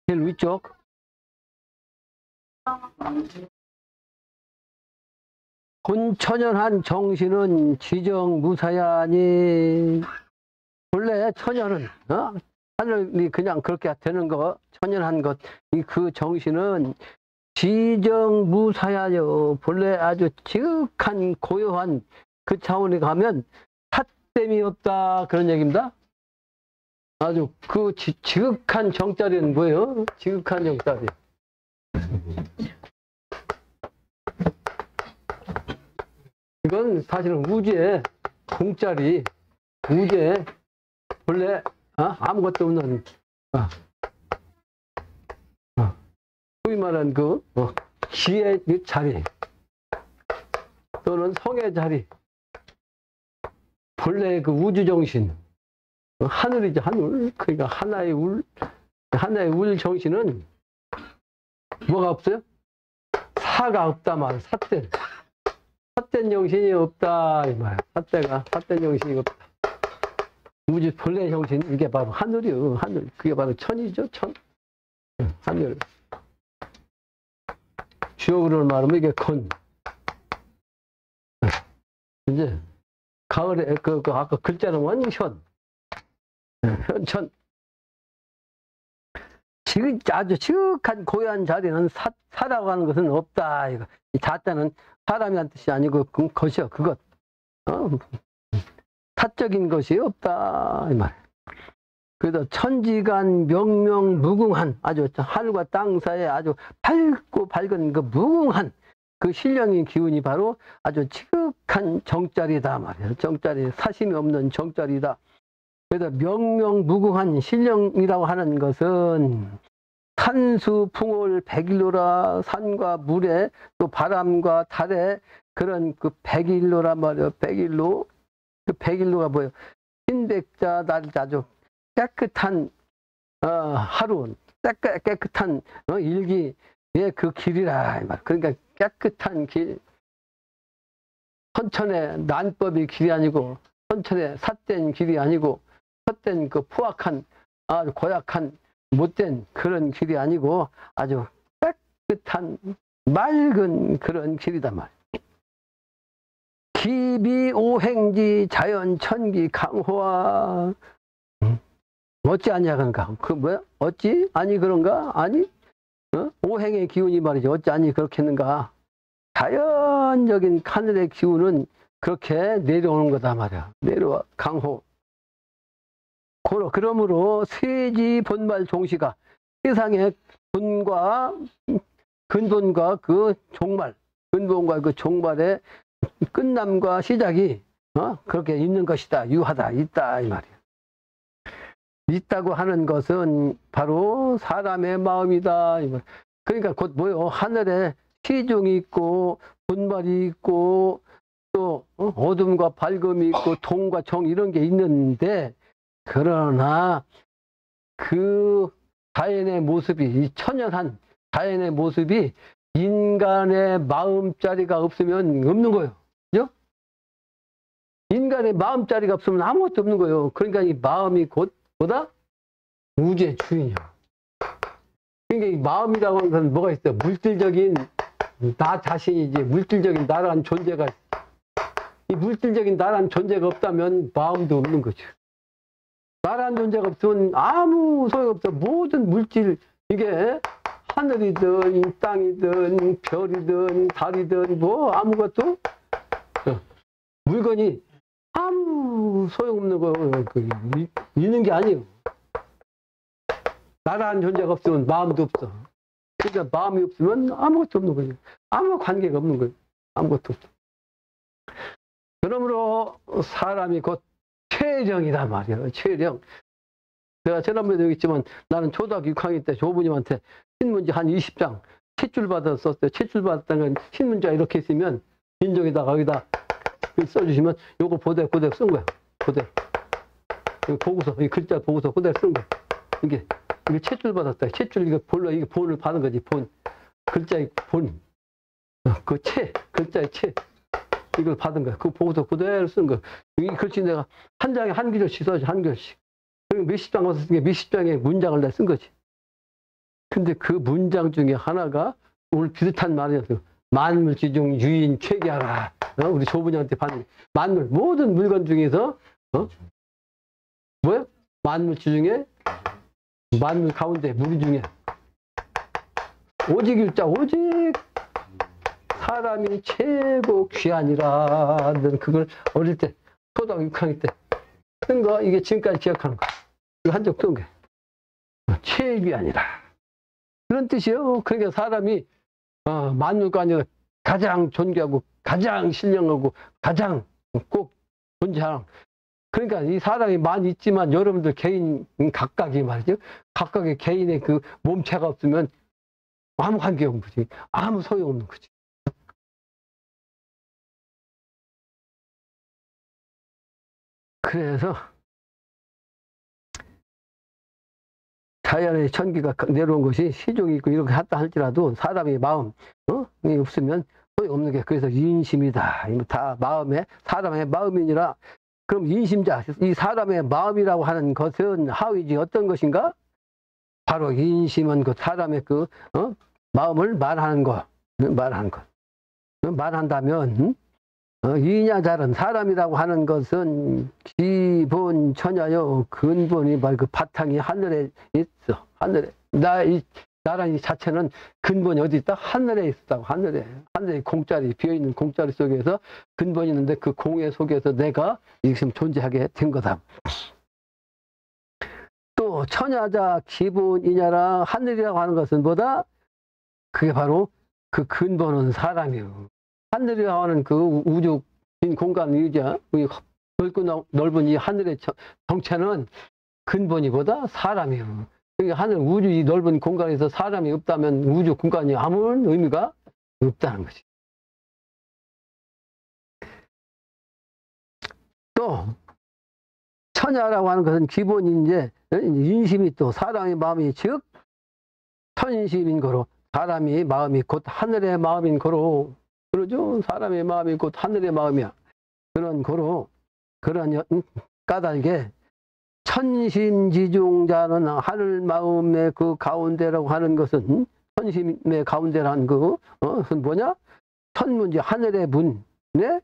제일 위쪽. 본천연한 정신은 지정무사야니. 원래 천연은 하늘이 그냥 그렇게 되는 거, 천연한 것, 그 정신은 지정무사야요. 본래 아주 지극한 고요한 그 차원에 가면 삿됨이 없다, 그런 얘기입니다. 아주 그 지극한 정자리는 뭐예요? 지극한 정자리. 이건 사실은 우주의 공짜리, 우주의 본래 아무것도 없는 소위 말하는 그 지의 자리 또는 성의 자리, 본래 그 우주 정신, 하늘이죠, 하늘. 그러니까 하나의 울 정신은 뭐가 없어요? 사가 없다 말, 삿된 정신이 없다 이 말. 삿된 정신이 없다. 우주 본래 정신, 이게 바로 하늘이요, 하늘. 그게 바로 천이죠, 천. 하늘. 주역으로 말하면 이게 건. 이제 가을에 아까 글자는 현. 현천. 아주 지극한 고요한 자리는 사라고 하는 것은 없다. 이거. 이 자자는 사람이란 뜻이 아니고 것이요, 그것. 사적인 것이 없다 이 말. 그래서 천지간 명명무궁한, 아주 하늘과 땅 사이에 아주 밝고 밝은 그 무궁한 그 신령의 기운이 바로 아주 지극한 정자리다 말이에요. 정자리, 사심이 없는 정자리다. 그래서 명명무궁한 신령이라고 하는 것은 산수 풍월 백일로라, 산과 물에 또 바람과 달에 그런 그 백일로라 말이에요. 백일로. 그 백일로가 뭐예요? 흰백자 날짜, 아주 깨끗한 하루, 깨끗한 일기의 그 길이라 이 말. 그러니까 깨끗한 길, 선천의 난법의 길이 아니고, 선천의 삿된 길이 아니고, 헛된 그 포악한, 아주 고약한 못된 그런 길이 아니고 아주 깨끗한 맑은 그런 길이다 말. 기비 오행지 자연 천기 강호와. 어찌 아니야 그런가? 그 뭐야? 어찌 아니 그런가? 아니 오행의 기운이 말이죠. 어찌 아니 그렇겠는가? 자연적인 하늘의 기운은 그렇게 내려오는 거다 말이야. 내려와 강호. 그러므로 세지 본말 종시가 세상의 본과 근본과 그 종말, 근본과 그 종말의 끝남과 시작이 그렇게 있는 것이다. 유하다. 있다 이 말이에요. 있다고 하는 것은 바로 사람의 마음이다 이 말. 그러니까 곧 뭐요? 하늘에 시종이 있고 본말이 있고 또 어둠과 밝음이 있고 동과 정 이런 게 있는데, 그러나 그 자연의 모습이, 이 천연한 자연의 모습이 인간의 마음자리가 없으면 없는 거예요. 그죠? 인간의 마음자리가 없으면 아무것도 없는 거예요. 그러니까 이 마음이 곧 뭐다? 우주의 주인이야. 그러니까 이 마음이라고 하는 것은 뭐가 있어요? 물질적인 나 자신이지, 물질적인 나라는 존재가 있어. 이 물질적인 나라는 존재가 없다면 마음도 없는 거죠. 나라는 존재가 없으면 아무 소용없어. 모든 물질, 이게 하늘이든 땅이든 별이든 달이든 뭐 아무것도 물건이 아무 소용없는 거 있는 게 아니에요. 나라는 존재가 없으면 마음도 없어. 그러니까 마음이 없으면 아무것도 없는 거예요. 아무 관계가 없는 거예요. 아무것도 없어. 그러므로 사람이 곧 최령이란 말이에요. 최령. 제가 지난번에도 얘기했지만 나는 초등학교 6학년 때 조부님한테 신문지 한 20장 채줄 받았었어요. 채줄 받았다는 건 신문지가 이렇게 있으면 인종에다가 여기다 써주시면 요거 그대로 쓴 거야. 그대로. 보고서, 이 글자 보고서 그대로 쓴 거야. 이게 채줄 받았다. 채줄, 이게 본래 이게 본을 받은 거지. 본. 글자의 본. 그 글자의 채. 이걸 받은 거야. 그 보고서 그대로 쓴 거야. 이 글씨 내가 한 장에 한 글씩 써야지, 한 글씩. 그리고 몇십 장 와서 쓴 게 몇십 장의 문장을 내가 쓴 거지. 근데 그 문장 중에 하나가 오늘 비슷한 말이었어요. 만물지중 유인 최기하라. 우리 조부녀한테 받는 만물 모든 물건 중에서 뭐야? 만물지중에 만물 가운데 무리 중에 오직 일자 오직 사람이 최고 귀하니라. 그걸 어릴 때 초등학교 6학년 때 큰 거 이게 지금까지 기억하는 거. 이거 한 적 없던 게 최귀하니라. 그런 뜻이요. 그러니까 사람이 만물관에서 가장 존귀하고 가장 신령하고 가장 꼭 존재하는. 그러니까 이 사람이 많이 있지만 여러분들 개인 각각이 말이죠. 각각의 개인의 그 몸체가 없으면 아무 관계 없는 거지. 아무 소용 없는 거지. 그래서 자연의 천기가 내려온 것이 시종이 있고 이렇게 했다 할지라도 사람의 마음 이 없으면 소용없는 게 그래서 인심이다. 다 마음에 사람의 마음이니라. 그럼 인심자 이 사람의 마음이라고 하는 것은 하위지 어떤 것인가? 바로 인심은 그 사람의 그 마음을 말하는 것. 말한다면 이냐자는 사람이라고 하는 것은 기본 천야요 근본이 말 그 바탕이 하늘에 있어. 하늘에 나라는 이 자체는 근본이 어디 있다? 하늘에 있다고. 하늘에 공짜리 비어있는 공짜리 속에서 근본이 있는데 그 공의 속에서 내가 지금 존재하게 된 거다. 또 천야자 기본이냐라 하늘이라고 하는 것은 뭐다? 그게 바로 그 근본은 사람이요. 하늘이라고 하는 그 우주 빈 공간 의자 넓고 넓은 이 하늘의 정체는 근본이 뭐다? 사람이요. 그러니까 하늘 우주 이 넓은 공간에서 사람이 없다면 우주 공간이 아무런 의미가 없다는 것이. 또 천야라고 하는 것은 기본이 이제 인심이 또 사람의 마음이 즉 천심인 거로 사람이 마음이 곧 하늘의 마음인 거로 그러죠. 사람의 마음이 곧 하늘의 마음이야. 그런 거로 그런 까닭에 천심지중자는 하늘 마음의 그 가운데라고 하는 것은 천심의 가운데라는 그것은 뭐냐? 천문지 하늘의 문에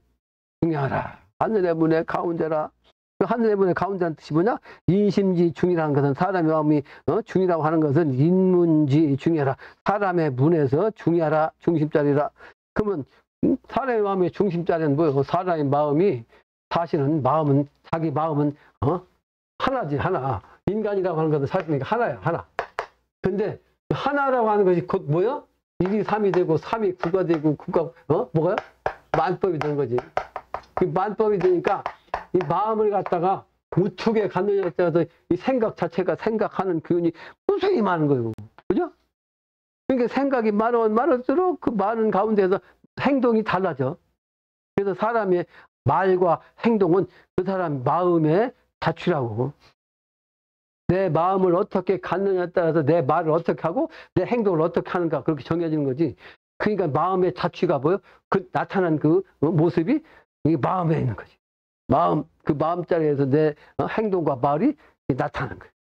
중요하라. 하늘의 문의 가운데라. 그 하늘의 문의 가운데라는 뜻이 뭐냐? 인심지 중이라는 것은 사람의 마음이 중이라고 하는 것은 인문지 중이하라. 사람의 문에서 중이하라. 중심자리라. 그러면 사람의 마음의 중심자리는 뭐예요? 사람의 마음이 사실은 마음은 자기 마음은 하나지 하나. 인간이라고 하는 것은 사실 하나야 하나. 근데 하나라고 하는 것이 곧 뭐야? 1이 3이 되고 3이 9가 되고 9가 뭐가요? 만법이 되는 거지. 그 만법이 되니까 이 마음을 갖다가 우측에 갖느냐에 따라서 이 생각 자체가 생각하는 기운이 무수히 많은 거예요. 그죠? 그러니까 생각이 많으면 많을수록 그 많은 가운데서 행동이 달라져. 그래서 사람의 말과 행동은 그 사람 마음의 자취라고. 내 마음을 어떻게 갖느냐에 따라서 내 말을 어떻게 하고 내 행동을 어떻게 하는가 그렇게 정해지는 거지. 그러니까 마음의 자취가 뭐예요? 그 나타난 그 모습이 이 마음에 있는 거지. 마음, 그 마음자리에서 내 행동과 말이 나타나는 거예요.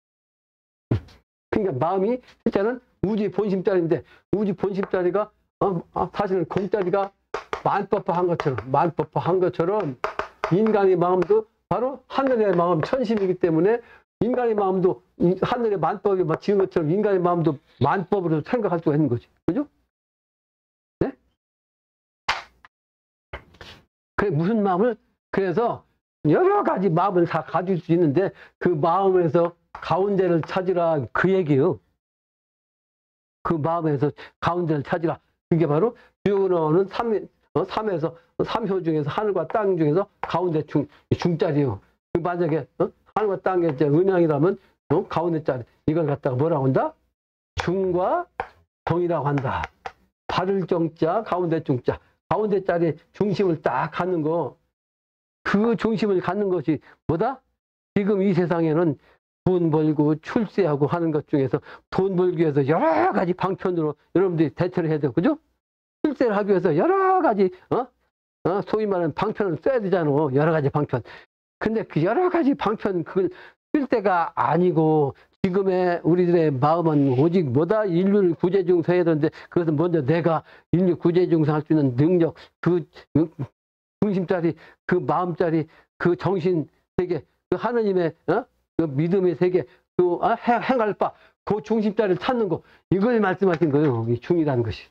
그러니까 마음이 실제는 우주의 본심자리인데 우주 본심자리가 사실은 공자리가 만법한 것처럼 인간의 마음도 바로 하늘의 마음 천심이기 때문에 인간의 마음도 하늘의 만법이 지은 것처럼 인간의 마음도 만법으로 생각할 수가 있는 거지. 그죠? 네? 그래 무슨 마음을 그래서 여러 가지 마음을 다 가질 수 있는데 그 마음에서 가운데를 찾으라 그 얘기예요. 그 마음에서 가운데를 찾으라. 그게 바로 주요는 3에서 3효 중에서 하늘과 땅 중에서 가운데 중자리요. 그 만약에 하늘과 땅의 음양이라면 가운데 자리 이걸 갖다가 뭐라고 한다? 중과 정이라고 한다. 바를 정자 가운데 중자 가운데 자리에 중심을 딱 갖는 거. 그 중심을 갖는 것이 뭐다? 지금 이 세상에는 돈 벌고 출세하고 하는 것 중에서 돈 벌기 위해서 여러 가지 방편으로 여러분들이 대처를 해야 돼요. 그죠? 출세를 하기 위해서 여러 가지 소위 말하는 방편을 써야 되잖아. 여러 가지 방편. 근데 그 여러 가지 방편 그걸 쓸 때가 아니고 지금의 우리들의 마음은 오직 뭐다? 인류를 구제중생해야 되는데, 그것은 먼저 내가 인류 구제중생할 수 있는 능력, 그 중심짜리, 그 마음짜리, 그 정신 세계, 그 하느님의 그 믿음의 세계, 그 행할 바, 그 중심짜리를 찾는 거, 이걸 말씀하신 거예요. 이 중이라는 것이.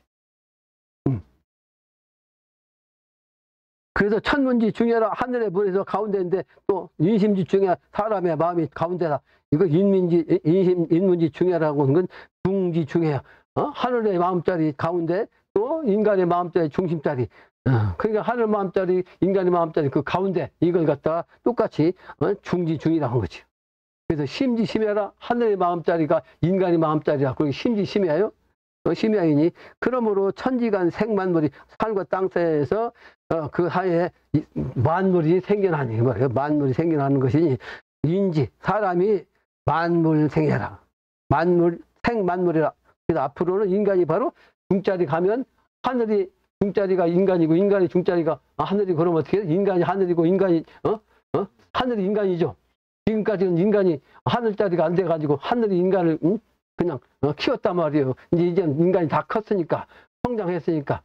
그래서 천문지 중에라, 하늘의 문에서 가운데인데, 또 인심지 중에 사람의 마음이 가운데다. 이거 인문지 중에라고 하는 건 중지 중에야. 하늘의 마음짜리 가운데, 또 인간의 마음짜리 중심짜리. 그러니까 하늘 마음짜리, 인간의 마음짜리 그 가운데, 이걸 갖다가 똑같이 중지 중이라고 한 거지. 그래서 심지 심해라, 하늘의 마음짜리가 인간의 마음짜리라. 그리고 심지 심해요. 심야이니, 그러므로 천지간 생만물이 하늘과 땅 사이에서 그 하에 만물이 생겨나니 말이에요. 만물이 생겨나는 것이니, 인지 사람이 만물 생해라. 만물 생만물이라. 그래서 앞으로는 인간이 바로 중자리 가면 하늘이 중자리가 인간이고, 인간이 중자리가 하늘이, 그러면 어떻게 해요? 인간이 하늘이고, 인간이 하늘이 인간이죠. 지금까지는 인간이 하늘자리가 안 돼가지고 하늘이 인간을 그냥 키웠단 말이에요. 이제 인간이 다 컸으니까, 성장했으니까.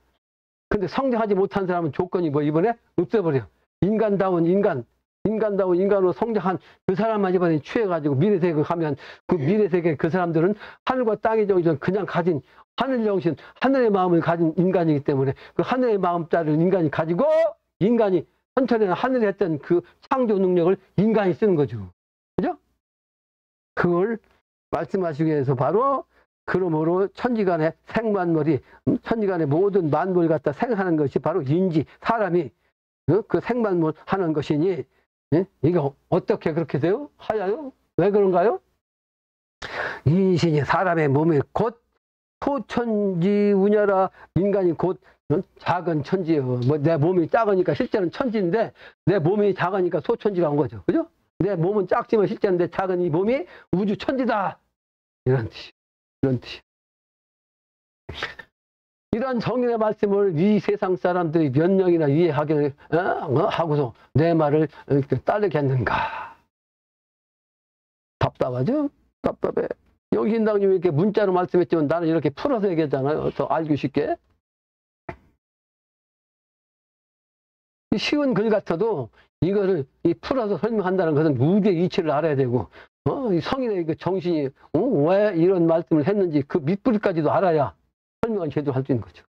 근데 성장하지 못한 사람은 조건이 뭐 이번에 없애버려. 인간다운 인간으로 성장한 그 사람만 이번에 취해가지고 미래세계에 가면, 그 미래세계 그 사람들은 하늘과 땅의 정신 그냥 가진 하늘 정신, 하늘의 마음을 가진 인간이기 때문에, 그 하늘의 마음자를 인간이 가지고, 인간이 천천히는 하늘에 했던 그 창조 능력을 인간이 쓰는 거죠. 그죠? 그걸 말씀하시기 위해서 바로, 그러므로 천지간의 생만물이, 천지간의 모든 만물을 갖다 생하는 것이 바로 인지, 사람이 그 생만물 하는 것이니, 이게 어떻게 그렇게 돼요? 하야요? 왜 그런가요? 인신이 사람의 몸이 곧 소천지 운여라. 인간이 곧 작은 천지예요. 뭐 내 몸이 작으니까 실제는 천지인데, 내 몸이 작으니까 소천지가 온 거죠. 그죠? 내 몸은 작지만 실제는 내 작은 이 몸이 우주 천지다. 이런 뜻이. 이런 뜻이. 이런 정인의 말씀을 이 세상 사람들이 몇 명이나 이해하게 하고서 내 말을 따르겠는가. 답답하죠? 답답해. 영신당님이 이렇게 문자로 말씀했지만 나는 이렇게 풀어서 얘기했잖아요. 더 알기 쉽게. 쉬운 글 같아도 이거를 풀어서 설명한다는 것은 무대의 이치를 알아야 되고, 이 성인의 그 정신이 왜 이런 말씀을 했는지 그 밑뿌리까지도 알아야 설명을 제대로 할 수 있는 거죠.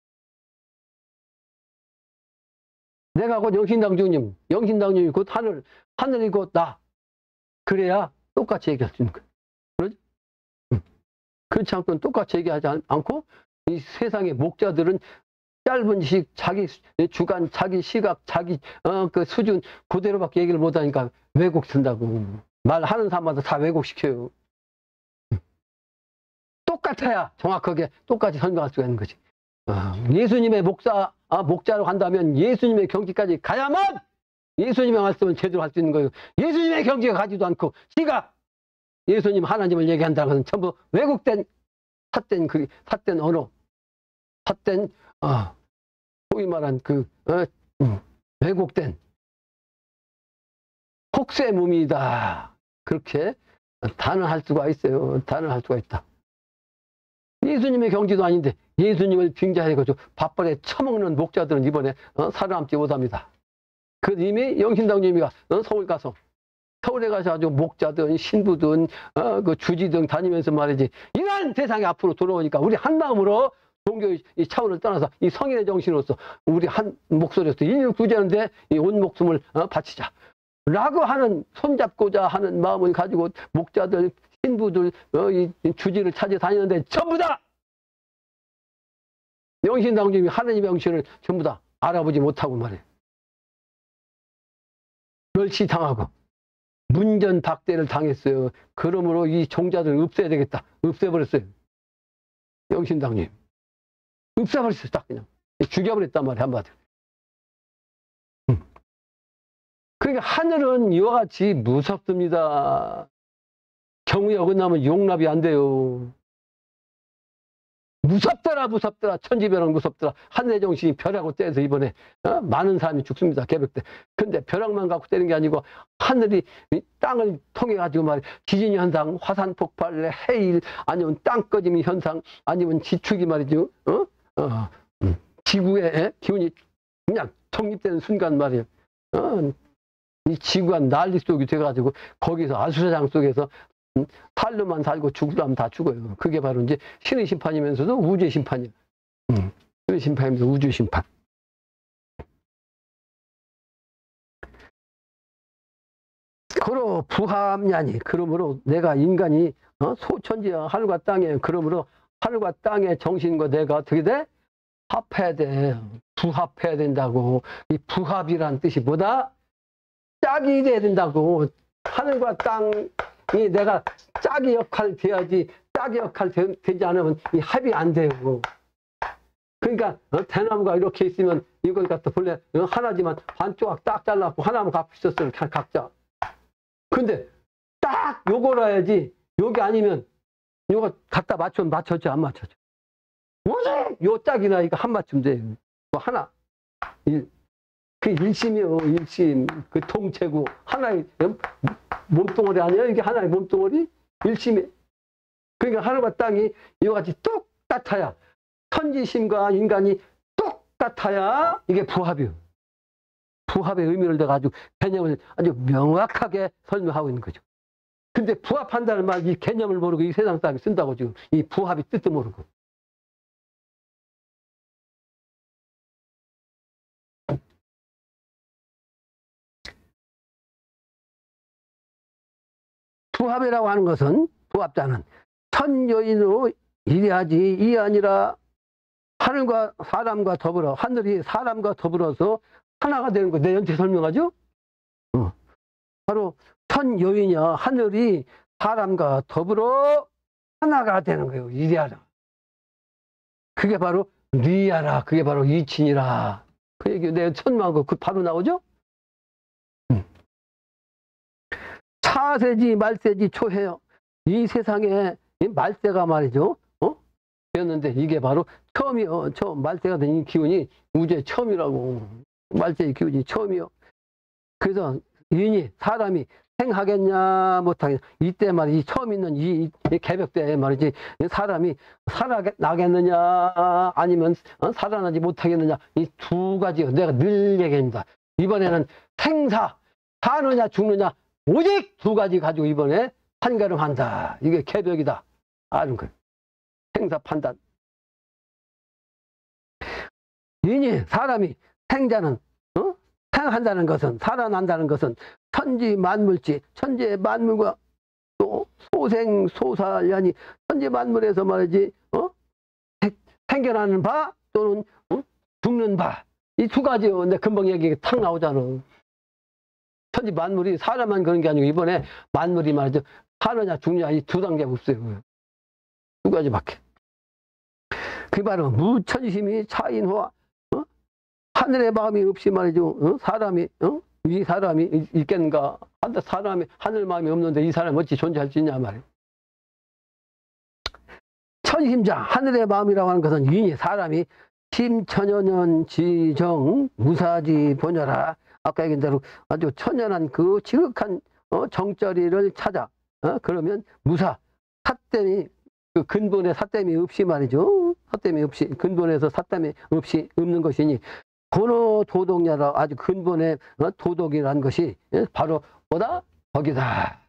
내가 곧 영신당주님, 영신당님이 곧 하늘이 곧 나. 그래야 똑같이 얘기할 수 있는 거예요. 그러죠? 그렇지 않고는 똑같이 얘기하지 않고, 이 세상의 목자들은 짧은 식, 자기 주관, 자기 시각, 자기 그 수준 그대로밖에 얘기를 못하니까 왜곡 쓴다고. 말하는 사람마다 다 왜곡시켜요. 똑같아야 정확하게 똑같이 설명할 수가 있는 거지. 예수님의 목자로 간다면 예수님의 경지까지 가야만 예수님의 말씀을 제대로 할 수 있는 거예요. 예수님의 경지가 가지도 않고 지가 예수님 하나님을 얘기한다는 것은 전부 왜곡된 삿된 언어, 삿된 소위 말한 왜곡된 혹세무민이다. 그렇게 단언할 수가 있어요. 단언할 수가 있다. 예수님의 경지도 아닌데 예수님을 빙자해가지고 밥벌에 처먹는 목자들은 이번에 살아남지 못합니다. 그 이미 영신당님이가 서울 가서, 서울에 가서 아주 목자든 신부든 그 주지등 다니면서 말이지, 이런 세상에 앞으로 돌아오니까 우리 한 마음으로 종교의 차원을 떠나서 이 성인의 정신으로서 우리 한 목소리로서 인류 구제하는데 이 온 목숨을 바치자 라고 하는, 손잡고자 하는 마음을 가지고 목자들, 신부들, 이 주지를 찾아 다니는데 전부 다 영신당님이 하나님의 영신을 전부 다 알아보지 못하고 말이에요. 멸시당하고 문전박대를 당했어요. 그러므로 이 종자들을 없애야 되겠다. 없애버렸어요. 영신당님 없애버렸어요. 딱 그냥 죽여버렸단 말이에요. 한마디로. 그러니까 하늘은 이와 같이 무섭습니다. 경우에 어긋나면 용납이 안 돼요. 무섭더라 무섭더라. 천지벼락 무섭더라. 하늘의 정신이 벼락으로 떼서 이번에 많은 사람이 죽습니다. 개벽 때. 근데 벼락만 갖고 때리는 게 아니고 하늘이 땅을 통해 가지고 말이야 지진 현상, 화산 폭발, 해일, 아니면 땅 꺼짐 현상, 아니면 지축이 말이죠. 지구의 기운이 그냥 정립되는 순간 말이에요. 이 지구가 난리 속이 돼가지고 거기서 아수라장 속에서 살로만 살고 죽으라면 다 죽어요. 그게 바로 이제 신의 심판이면서도 우주의 심판이에요. 신의 심판이면서 우주의 심판. 그러 부합냐니. 그러므로 내가 인간이 소천지와 하늘과 땅에 그러므로 하늘과 땅의 정신과 내가 어떻게 돼? 합해야 돼. 부합해야 된다고. 이 부합이란 뜻이 뭐다? 짝이 돼야 된다고. 하늘과 땅이 내가 짝의 역할 돼야지. 짝의 역할 되지 않으면 이 합이 안 돼요. 그러니까 대나무가 이렇게 있으면 이걸 갖다 본래 하나지만 반조각 딱 잘라갖고 하나만 갖고 있었어요. 각자. 근데 딱 요거라 해야지. 요게 아니면 요거 갖다 맞췄지 안 맞췄죠. 오직 요 짝이나 이거 한 맞춤 돼. 하나. 그 일심이요, 일심. 그 통째고 하나의 몸뚱어리 아니에요? 이게 하나의 몸뚱어리? 일심이. 그러니까 하늘과 땅이 이와 같이 똑같아야, 천지심과 인간이 똑같아야 이게 부합이에요. 부합의 의미를 내가지고 개념을 아주 명확하게 설명하고 있는 거죠. 근데 부합한다는 말, 이 개념을 모르고 이 세상 사람이 쓴다고 지금. 이 부합이 뜻도 모르고. 부합이라고 하는 것은, 부합자는 천여인으로 일해야지, 이 아니라 하늘과 사람과 더불어, 하늘이 사람과 더불어서 하나가 되는 거예요. 내 연체 설명하죠? 바로 천여인이야. 하늘이 사람과 더불어 하나가 되는 거예요. 일해하라. 그게 바로 리야라. 그게 바로 이친이라. 그 얘기 내가 설명한 거 바로 나오죠? 차세지 말세지 초해요. 이 세상에 말세가 말이죠. 되었는데 이게 바로 처음이요. 처음 말세가 된 이 기운이 우주의 처음이라고. 말세의 기운이 처음이요. 그래서 인이 사람이 생하겠냐 못하겠냐. 이때 말이지 처음 있는 이 개벽 때 말이지 사람이 살아나겠느냐 아니면 살아나지 못하겠느냐. 이 두 가지 내가 늘 얘기합니다. 이번에는 생사 사느냐 죽느냐. 오직 두 가지 가지고 이번에 판가름한다. 이게 개벽이다. 아는 거예요. 생사 판단. 인이 사람이 생자는 생한다는 것은 살아난다는 것은 천지 만물지 천지의 만물과 또 소생 소살하니 천지 만물에서 말이지 생겨나는 바 또는 죽는 바. 이 두 가지요. 내 금방 얘기 탁 나오잖아. 천지 만물이 사람만 그런 게 아니고 이번에 만물이 말이죠. 사느냐 죽느냐 이 두 단계가 없어요. 두 가지밖에. 그게 바로 무천심이 차인호와 하늘의 마음이 없이 말이죠. 사람이 이 사람이 있겠는가? 사람이 하늘 마음이 없는데 이 사람이 어찌 존재할 수 있냐 말이에요. 천심자 하늘의 마음이라고 하는 것은 인이 사람이 심천여년 지정 무사지 보녀라. 아까 얘기한 대로 아주 천연한 그 지극한 정절이를 찾아 그러면 무사 사땜이 그 근본의 사땜이 없이 말이죠. 사땜이 없이 근본에서 사땜이 없이 없는 것이니 고노 도덕냐라. 아주 근본의 도덕이라는 것이 바로 뭐다? 거기다.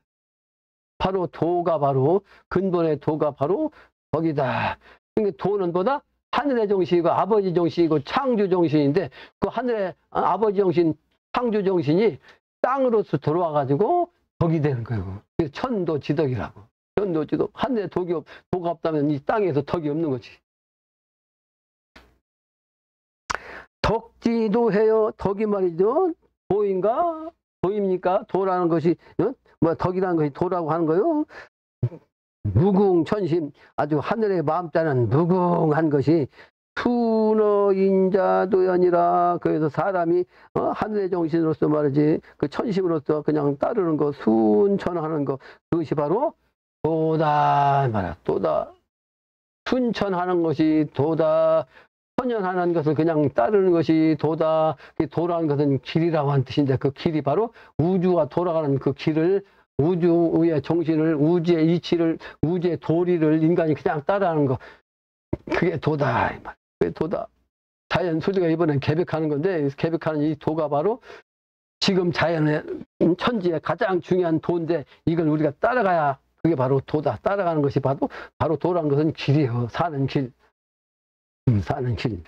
바로 도가 바로 근본의 도가 바로 거기다. 그러니까 도는 뭐다? 하늘의 정신이고 아버지 정신이고 창조 정신인데 그 하늘의 아버지 정신 창조 정신이 땅으로서 들어와 가지고 덕이 되는 거예요. 천도지덕이라고. 천도지덕. 하늘에 도가 없다면 이 땅에서 덕이 없는 거지. 덕지도해요. 덕이 말이죠. 도인가? 도입니까? 도라는 것이 뭐 덕이라는 것이 도라고 하는 거요. 무궁천심 아주 하늘의 마음자는 무궁한 것이 순어인자도연이라. 그래서 사람이 하늘의 정신으로서 말이지 그 천심으로서 그냥 따르는 거 순천하는 거 그것이 바로 도다 말이야. 도다. 순천하는 것이 도다. 선연하는 것을 그냥 따르는 것이 도다. 도라는 것은 길이라고 하는 뜻인데 그 길이 바로 우주가 돌아가는 그 길을, 우주의 정신을, 우주의 이치를, 우주의 도리를 인간이 그냥 따라하는 거. 그게 도다. 그게 도다. 자연 소리가 이번엔 개벽하는 건데, 개벽하는 이 도가 바로 지금 자연의 천지의 가장 중요한 도인데, 이걸 우리가 따라가야 그게 바로 도다. 따라가는 것이 바로 도라는 것은 길이에요. 사는 길. 사는 길.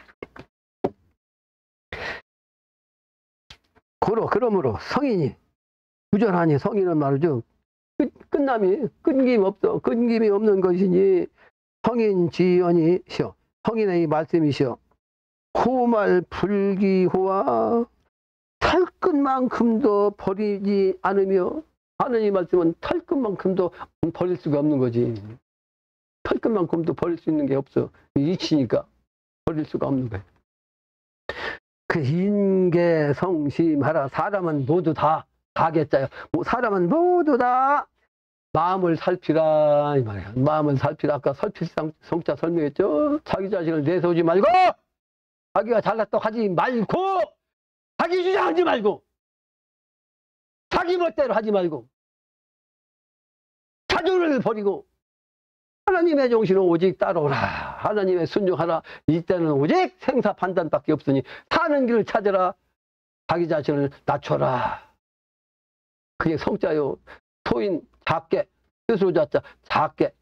그러므로 성인이 부전하니, 성인은 말이죠. 끊김이 없어. 끊김이 없는 것이니 성인 지연이시여. 성인의 말씀이시여. 호말 불기호와 털끝만큼도 버리지 않으며, 하느님 말씀은 털끝만큼도 버릴 수가 없는 거지. 털끝만큼도 버릴 수 있는 게 없어. 이치니까 버릴 수가 없는 거예요. 그 인계성심하라. 사람은 모두 다, 다겠자요. 사람은 모두 다 마음을 살피라 이 말이야. 마음을 살피라. 아까 살필 성자 설명했죠. 자기 자신을 내세우지 말고, 자기가 잘났다고 하지 말고, 자기 주장하지 말고, 자기 멋대로 하지 말고, 자존을 버리고 하나님의 정신을 오직 따라오라. 하나님의 순종하라. 이때는 오직 생사 판단밖에 없으니 사는 길을 찾으라. 자기 자신을 낮춰라. 그게 성자요. 소인 작게, 스스로 자자 작게.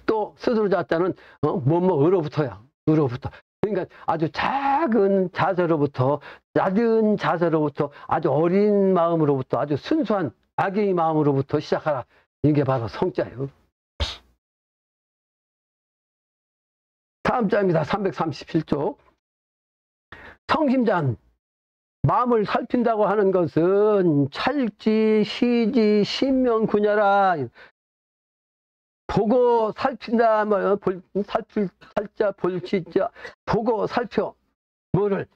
또 스스로 자자는 뭐뭐으로부터야. 으로부터. 그러니까 아주 작은 자세로부터, 낮은 자세로부터, 아주 어린 마음으로부터, 아주 순수한 아기의 마음으로부터 시작하라. 이게 바로 성자예요. 다음 자입니다. 337쪽. 성심잔. 마음을 살핀다고 하는 것은 찰지, 시지, 신명군야라. 보고 살핀다, 살자, 볼지자, 보고 살펴. 뭐를?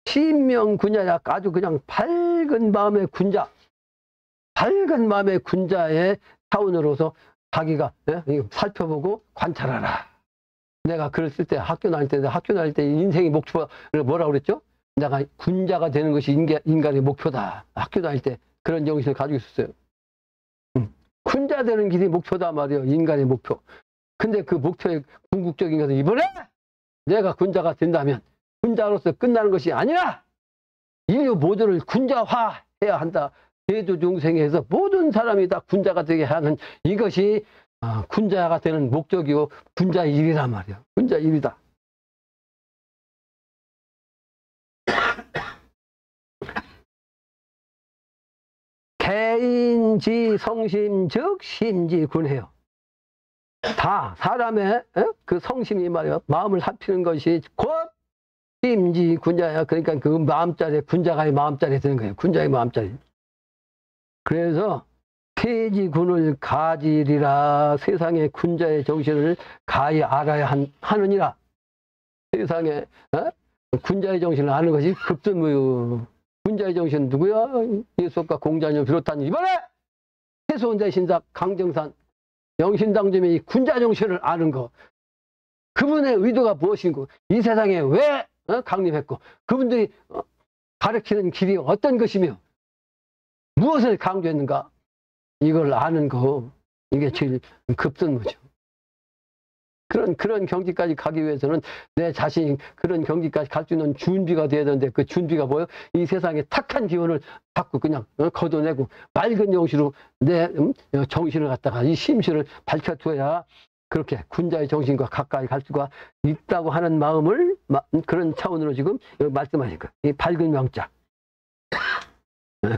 신명군야라. 아주 그냥 밝은 마음의 군자. 밝은 마음의 군자의 차원으로서 자기가 살펴보고 관찰하라. 내가 글을 쓸 때, 학교 다닐 때 인생의 목표를 뭐라고 그랬죠? 내가 군자가 되는 것이 인간의 목표다. 학교 다닐 때 그런 정신을 가지고 있었어요. 군자 되는 길이 목표다 말이에요. 인간의 목표. 근데 그 목표의 궁극적인 것은 이번에 내가 군자가 된다면 군자로서 끝나는 것이 아니라 인류 모두를 군자화해야 한다. 대두중생에서 모든 사람이 다 군자가 되게 하는 이것이 군자가 되는 목적이고 군자 일이란 말이야. 군자 일이다. 개인지 성심 즉 심지군해요. 다 사람의 그 성심이 말이야. 마음을 살피는 것이 곧 심지군자야. 그러니까 그 마음자리, 군자가 마음자리 되는 거예요. 군자의 마음자리. 그래서 폐지군을 가지리라. 세상의 군자의 정신을 가히 알아야 하느니라. 세상에 군자의 정신을 아는 것이 급선무요. 군자의 정신은 누구야? 예수과 공자님 비롯한 이번에 태소원대신사 강정산 영신당점의 이 군자 정신을 아는 거. 그분의 의도가 무엇인고, 이 세상에 왜 강림했고, 그분들이 가르치는 길이 어떤 것이며 무엇을 강조했는가, 이걸 아는 거, 이게 제일 급선무죠. 그런 경지까지 가기 위해서는 내 자신이 그런 경지까지 갈 수 있는 준비가 돼야 되는데, 그 준비가 뭐예요? 이 세상에 탁한 기운을 자꾸 그냥 걷어내고 맑은 정신으로 내 정신을 갖다가 이 심신을 밝혀둬야 그렇게 군자의 정신과 가까이 갈 수가 있다고 하는 마음을, 그런 차원으로 지금 말씀하니까 이 밝은 명자.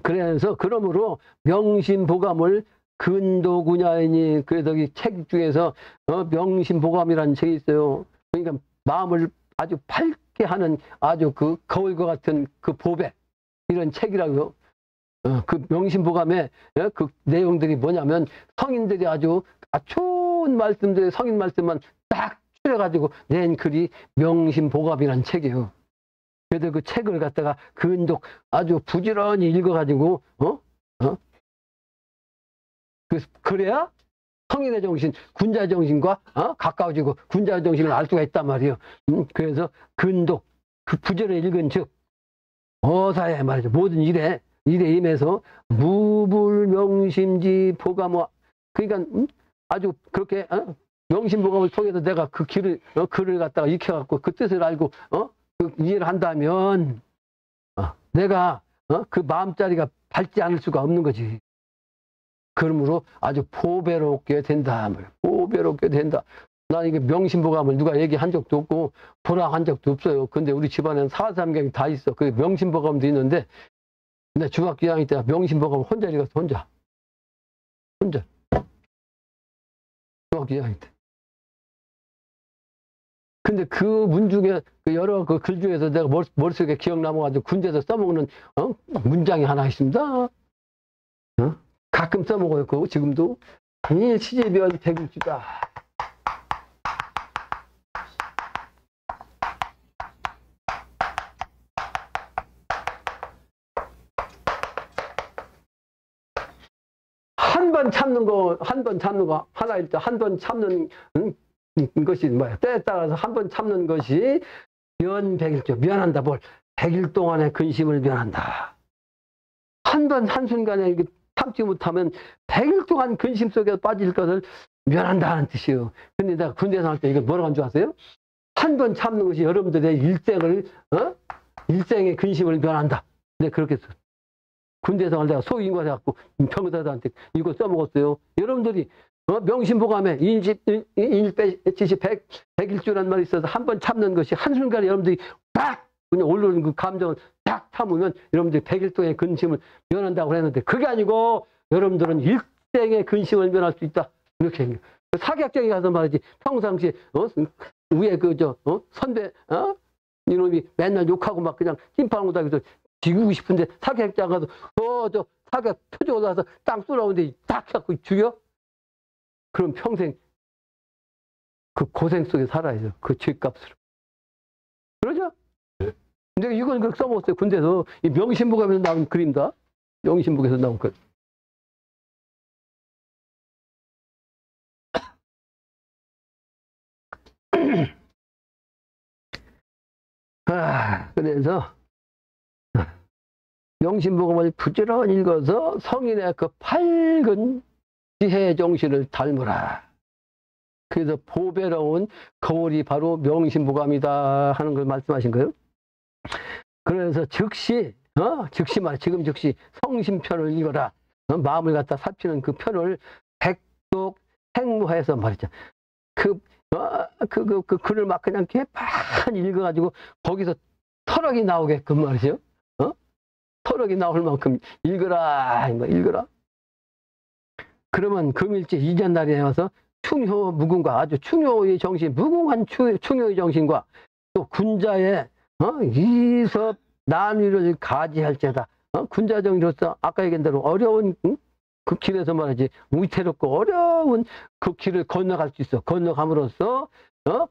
그래서 그러므로 명심보감을 근도군야이니, 그래서 이 책 중에서 명심보감이라는 책이 있어요. 그러니까 마음을 아주 밝게 하는 아주 그 거울과 같은 그 보배, 이런 책이라고요. 그 명심보감의 그 내용들이 뭐냐면, 성인들이 아주 좋은 말씀들의 성인 말씀만 딱 추려가지고 낸 글이 명심보감이라는 책이에요. 그래서 그 책을 갖다가 근독 아주 부지런히 읽어가지고 그래야 성인의 정신, 군자 정신과 가까워지고 군자 정신을 알 수가 있단 말이에요. 그래서 근독, 그 부절을 읽은 즉 어사야 말이죠. 모든 일에 임해서 무불명심지 보감화. 그러니까 아주 그렇게 명심보감을 통해서 내가 그 글을 갖다가 익혀갖고 그 뜻을 알고 그 이해를 한다면 내가 그 마음자리가 밝지 않을 수가 없는 거지. 그러므로 아주 보배롭게 된다. 보배롭게 된다. 난 이게 명심보감을 누가 얘기한 적도 없고 보라한 적도 없어요. 근데 우리 집안에는 사삼경이 다 있어. 그 명심보감도 있는데 근데 중학교 2학년 때 명심보감 혼자 읽었어. 혼자. 중학교 2학년 때. 근데 그 문 중에 그 여러 그 글 중에서 내가 머릿속에 기억 남아가지고 군대에서 써먹는 문장이 하나 있습니다. 가끔 써먹어요. 그거 지금도. 시제변 백일주다. 한 번 참는 거 하나일 때 한 번 참는 것이 뭐야? 때에 따라서 한 번 참는 것이 면백일주. 면한다. 뭘? 100일 동안의 근심을 면한다. 한 번 한순간에 이게 참지 못하면 100일 동안 근심 속에 빠질 것을 면한다는 뜻이에요. 근데 내가 군대 생활 때 이거 뭐라고 한 줄 아세요? 한 번 참는 것이 여러분들의 일생의 근심을 면한다. 네, 그렇게 써. 군대 생활 내가 소위인과 해갖고 병사들한테 이거 써먹었어요. 여러분들이 명심보감에 인지시 100일주라는 말이 있어서 한 번 참는 것이 한순간에 여러분들이 딱 그냥 올라오는 그 감정을 딱 참으면 여러분들이 100일 동안의 근심을 면한다고 했는데 그게 아니고 여러분들은 일생의 근심을 면할 수 있다. 이렇게 얘기해요. 사격장에 가서 말이지 평상시에 위에 선배 이놈이 맨날 욕하고 막 그냥 찐파는 거다 해서 죽이고 싶은데 사격장 가서 사격 표적으로 나서 땅 쏘라오는데 딱 잡고 죽여? 그럼 평생 그 고생 속에 살아야죠. 그 죄값으로. 그러죠? 근데 이건 그렇게 써먹었어요. 군대에서. 이 명심보감에서 나온 그림다. 명심보감에서 나온 것. 그래서 명심보감을 부지런히 읽어서 성인의 그 밝은 지혜의 정신을 닮으라. 그래서 보배로운 거울이 바로 명심보감이다 하는 걸 말씀하신 거예요. 그래서 즉시 지금 즉시 성심편을 읽어라. 마음을 갖다 살피는 그 편을 백독 행무해서 말이죠. 그 글을 막 그냥 개판 읽어가지고 거기서 터럭이 나오게끔 말이죠. 터럭이 나올 만큼 읽어라. 읽어라. 그러면 금일째 이전 날에 와서 충효 무궁과 아주 충효의 정신, 무궁한 충효의 정신과 또 군자의 이섭 난위를 가지할 때다. 군자 정신으로서 아까 얘기한 대로 어려운 그 길에서 말이지 위태롭고 어려운 그 길을 건너갈 수 있어. 건너감으로써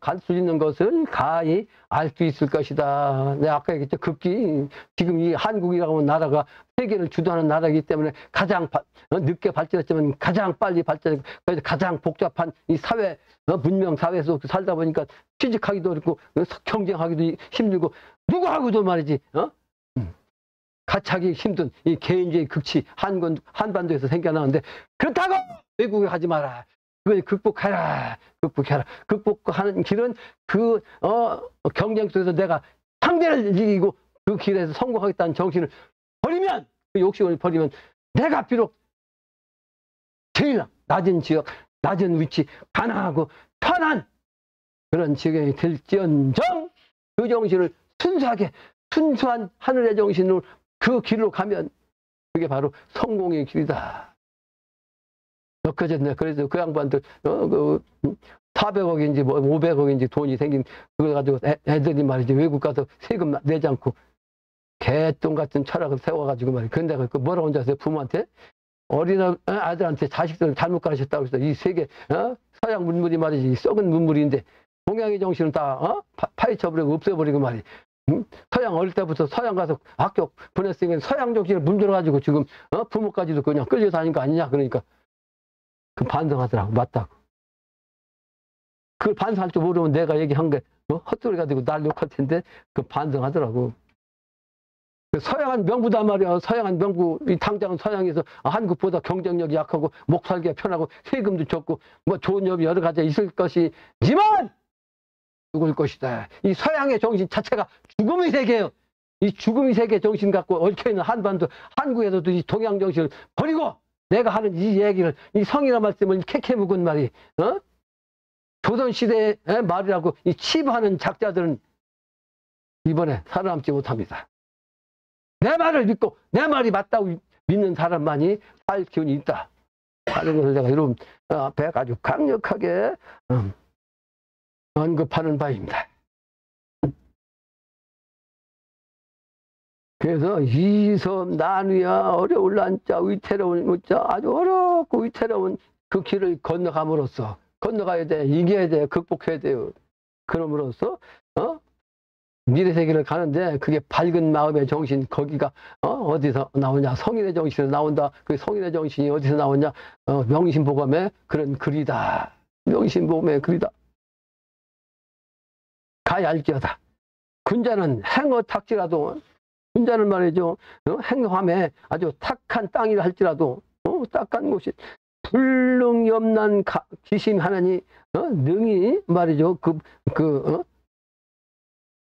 갈 수 있는 것을 가히 알 수 있을 것이다. 내가 아까 얘기했죠. 급기 지금 이 한국이라고 하는 나라가 세계를 주도하는 나라이기 때문에 가장 늦게 발전했지만 가장 빨리 발전했고 가장 복잡한 이 사회 문명 사회 속에서 살다 보니까 취직하기도 어렵고 경쟁하기도 힘들고 누구하고도 말이지 같이 하기 힘든 이 개인주의 극치 한반도에서 생겨나는데 그렇다고 외국에 가지 마라. 그걸 극복해라. 극복하는 길은 그 경쟁 속에서 내가 상대를 이기고 그 길에서 성공하겠다는 정신을 버리면, 그 욕심을 버리면 내가 비록 제일 낮은 지역, 낮은 위치, 가난하고 편한 그런 지역이 될지언정 그 정신을 순수한 하늘의 정신으로 그 길로 가면 그게 바로 성공의 길이다. 그래서 그 양반들 400억인지 뭐 500억인지 돈이 생긴 그걸 가지고 애들이 말이지 외국 가서 세금 내지 않고 개똥 같은 철학을 세워가지고 말이야. 근데 그 뭐라고 혼자 하세요? 부모한테 어린 아들한테 자식들을 잘못 가르쳤다고 해서 이 세계 서양 문물이 말이지 썩은 문물인데 동양의 정신은 다 파헤쳐버리고 없애버리고 말이야. 서양 어릴 때부터 서양 가서 학교 보냈으니까 서양 정신을 문들어가지고 지금 부모까지도 그냥 끌려다니는 거 아니냐. 그러니까 그 반성하더라고. 맞다고. 그걸 반성할 줄 모르면 내가 얘기한 게 헛소리가 되고 날 욕할 텐데 그 반성하더라고. 서양한 명부단 말이야. 서양한 명부. 이 당장은 서양에서 한국보다 경쟁력이 약하고 목 살기가 편하고 세금도 적고 뭐 좋은 점이 여러 가지 있을 것이지만 죽을 것이다. 이 서양의 정신 자체가 죽음의 세계예요. 이 죽음의 세계 정신 갖고 얽혀있는 한반도, 한국에서도 이 동양 정신을 버리고 내가 하는 이 얘기를, 이 성이라 말씀을 캐캐 묵은 말이, 조선시대의 말이라고 이 치부하는 작자들은 이번에 살아남지 못합니다. 내 말을 믿고 내 말이 맞다고 믿는 사람만이 살 기운이 있다. 다른 것을 내가 여러분 앞에 아주 강력하게 언급하는 바입니다. 그래서 이섬 나누야 어려울 난자 위태로운 우자 아주 어렵고 위태로운 그 길을 건너감으로써 건너가야 돼. 이겨야 돼. 극복해야 돼요. 그럼으로써 미래 세계를 가는데 그게 밝은 마음의 정신 거기가 어디서 나오냐. 성인의 정신으로 나온다. 그 성인의 정신이 어디서 나오냐. 명심보감의 그런 글이다. 명심보감의 글이다. 가야 알지어다. 군자는 행어 탁지라도 군자는 말이죠. 행함에 아주 탁한 땅이라 할지라도 딱한 곳이 불능염난 기심하나니 능히 말이죠.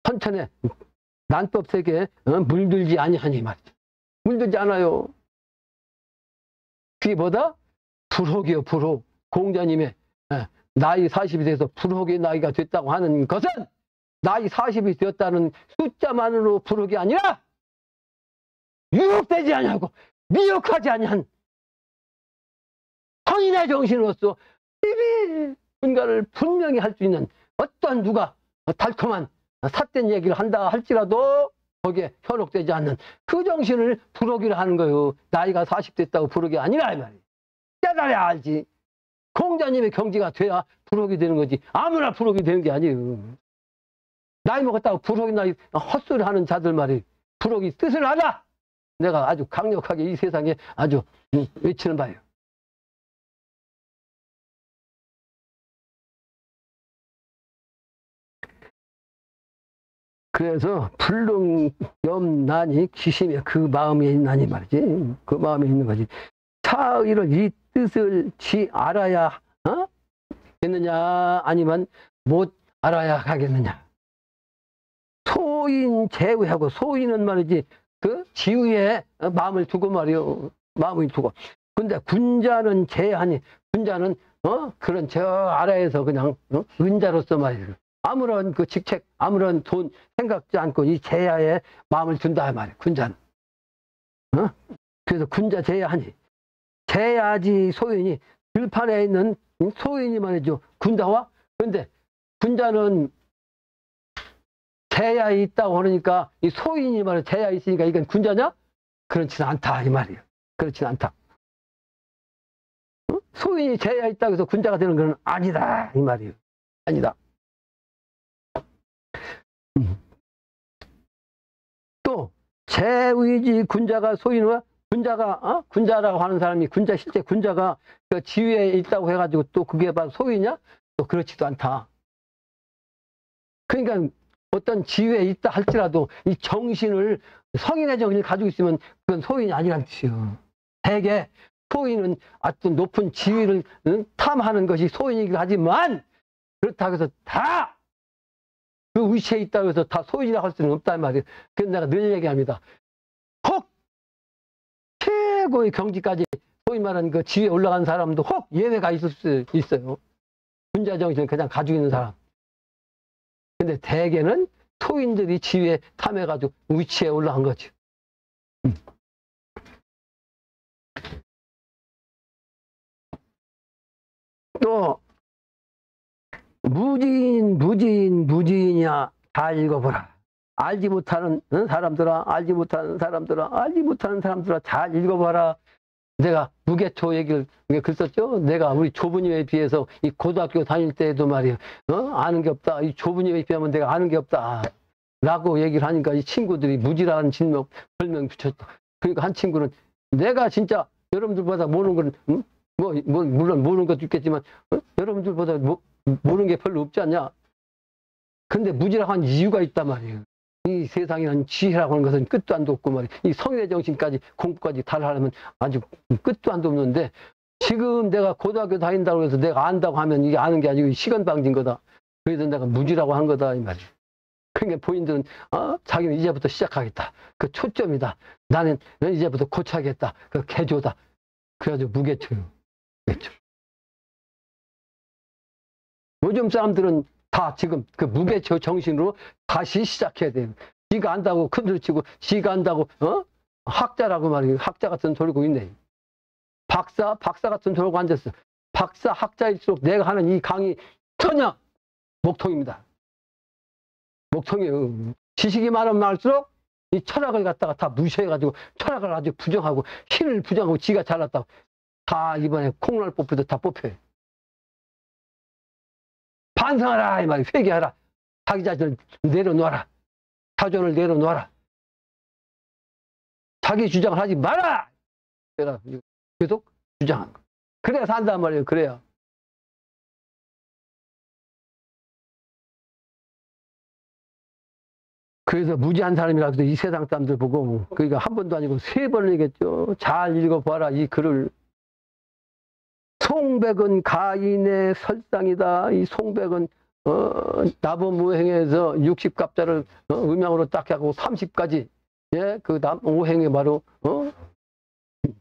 선천에 난법 세계에 물들지 아니하니 말이죠. 물들지 않아요. 그게 뭐다? 불혹이요. 불혹. 공자님의 나이 40이 돼서 불혹의 나이가 됐다고 하는 것은 나이 40이 되었다는 숫자만으로 불혹이 아니라 유혹되지 아니하고 미혹하지 아니한 성인의 정신으로서 이리 뭔가를 분명히 할 수 있는 어떤 누가 달콤한 삿된 얘기를 한다 할지라도 거기에 현혹되지 않는 그 정신을 불혹이라 하는 거예요. 나이가 40 됐다고 불혹이 아니라 이 말이에요. 깨달아야 알지. 공자님의 경지가 돼야 불혹이 되는 거지. 아무나 불혹이 되는 게 아니에요. 나이 먹었다고 불혹이나 헛소리 하는 자들 말이에요. 불혹이 뜻을 알아. 내가 아주 강력하게 이 세상에 아주 외치는 바예요. 그래서 불능염난이 기심에 그 마음에 있나니 말이지. 그 마음에 있는 거지. 차의를 이 뜻을 알아야 겠느냐 아니면 못 알아야 하겠느냐. 소인 제외하고 소인은 말이지 그 지위에 마음을 두고 말이요. 마음을 두고. 근데 군자는 제하니 군자는 그런 저 아래에서 그냥 은자로서 말이에요. 아무런 그 직책, 아무런 돈 생각지 않고 이 제야에 마음을 둔다 말이에요. 군자는. 그래서 군자 제야하니 제야지 소인이 들판에 있는 소인이 말이죠. 군자와 그런데 군자는 제야에 있다고 그러니까 이 소인이 말이야 제야에 있으니까 이건 군자냐? 그렇지는 않다 이 말이에요. 그렇지는 않다. 소인이 제야에 있다고 해서 군자가 되는 건 아니다 이 말이에요. 아니다. 또 제의지 군자가 소인과 군자가 군자라고 하는 사람이 군자 실제 군자가 그 지위에 있다고 해가지고 또 그게 바로 소인이냐? 또 그렇지도 않다. 그러니까 어떤 지위에 있다 할지라도 이 정신을 성인의 정신을 가지고 있으면 그건 소인이 아니란 뜻이에요. 대개 소인은 어떤 높은 지위를 탐하는 것이 소인이긴 하지만 그렇다고 해서 다 그 위치에 있다고 해서 다 소인이라고 할 수는 없단 말이에요. 그래서 내가 늘 얘기합니다. 혹 최고의 경지까지 소위 말하는 그 지위에 올라간 사람도 혹 예외가 있을 수 있어요. 군자 정신을 그냥 가지고 있는 사람. 근데 대개는 소인들이 지위에 탐해가지고 위치에 올라간 거죠. 또 무지인이야 다 읽어보라. 알지 못하는 사람들아, 알지 못하는 사람들아 잘 읽어봐라. 내가 무게초 얘기를 글 썼죠. 내가 우리 조부님에 비해서 이 고등학교 다닐 때도 말이에요. 아는 게 없다. 이 조부님에 비하면 내가 아는 게 없다. 라고 얘기를 하니까 이 친구들이 무지라는 별명 붙였다. 그러니까 한 친구는 내가 진짜 여러분들보다 모르는 건 물론 모르는 것도 있겠지만, 여러분들보다 모르는 게 별로 없지 않냐? 근데 무지락한 이유가 있단 말이에요. 이 세상에는 지혜라고 하는 것은 끝도 안도 없고 말이에요. 이 성인의 정신까지, 공부까지 다 하려면 아주 끝도 안도 없는데, 지금 내가 고등학교 다닌다고 해서 내가 안다고 하면 이게 아는 게 아니고 시간 방진 거다. 그래서 내가 무지라고 한 거다, 이 말이에요. 그러니까 본인들은, 자기는 이제부터 시작하겠다. 그 초점이다. 나는 이제부터 고쳐야겠다. 그 개조다. 그래가지고 무개초요. 무개초. 요즘 사람들은 다 지금 그 무개초 정신으로 다시 시작해야 돼요. 지가 안다고 큰소리치고, 지가 안다고, 학자라고 말이에요. 학자 같은 소리고 있네. 박사 같은 소리고 앉았어. 박사, 학자일수록 내가 하는 이 강의 전혀 목통입니다. 목통이에요. 지식이 많으면 많을수록 이 철학을 갖다가 다 무시해가지고 철학을 아주 부정하고 신을 부정하고 지가 잘났다고 다 이번에 콩날 뽑히도 다 뽑혀요. 반성하라 이 말이 회개하라. 자기 자신을 내려놓아라. 자존을 내려놓아라. 자기 주장을 하지 마라. 내가 계속 주장한 거. 그래야 산단 말이에요. 그래야. 그래서 무지한 사람이라고 해서 이 세상 사람들 보고, 그러니까 한 번도 아니고 3번을 얘기했죠. 잘 읽어봐라, 이 글을. 송백은 가인의 설상이다. 이 송백은, 나범오행에서 60갑자를 음양으로 딱 하고 30까지, 예, 그 오행이 바로,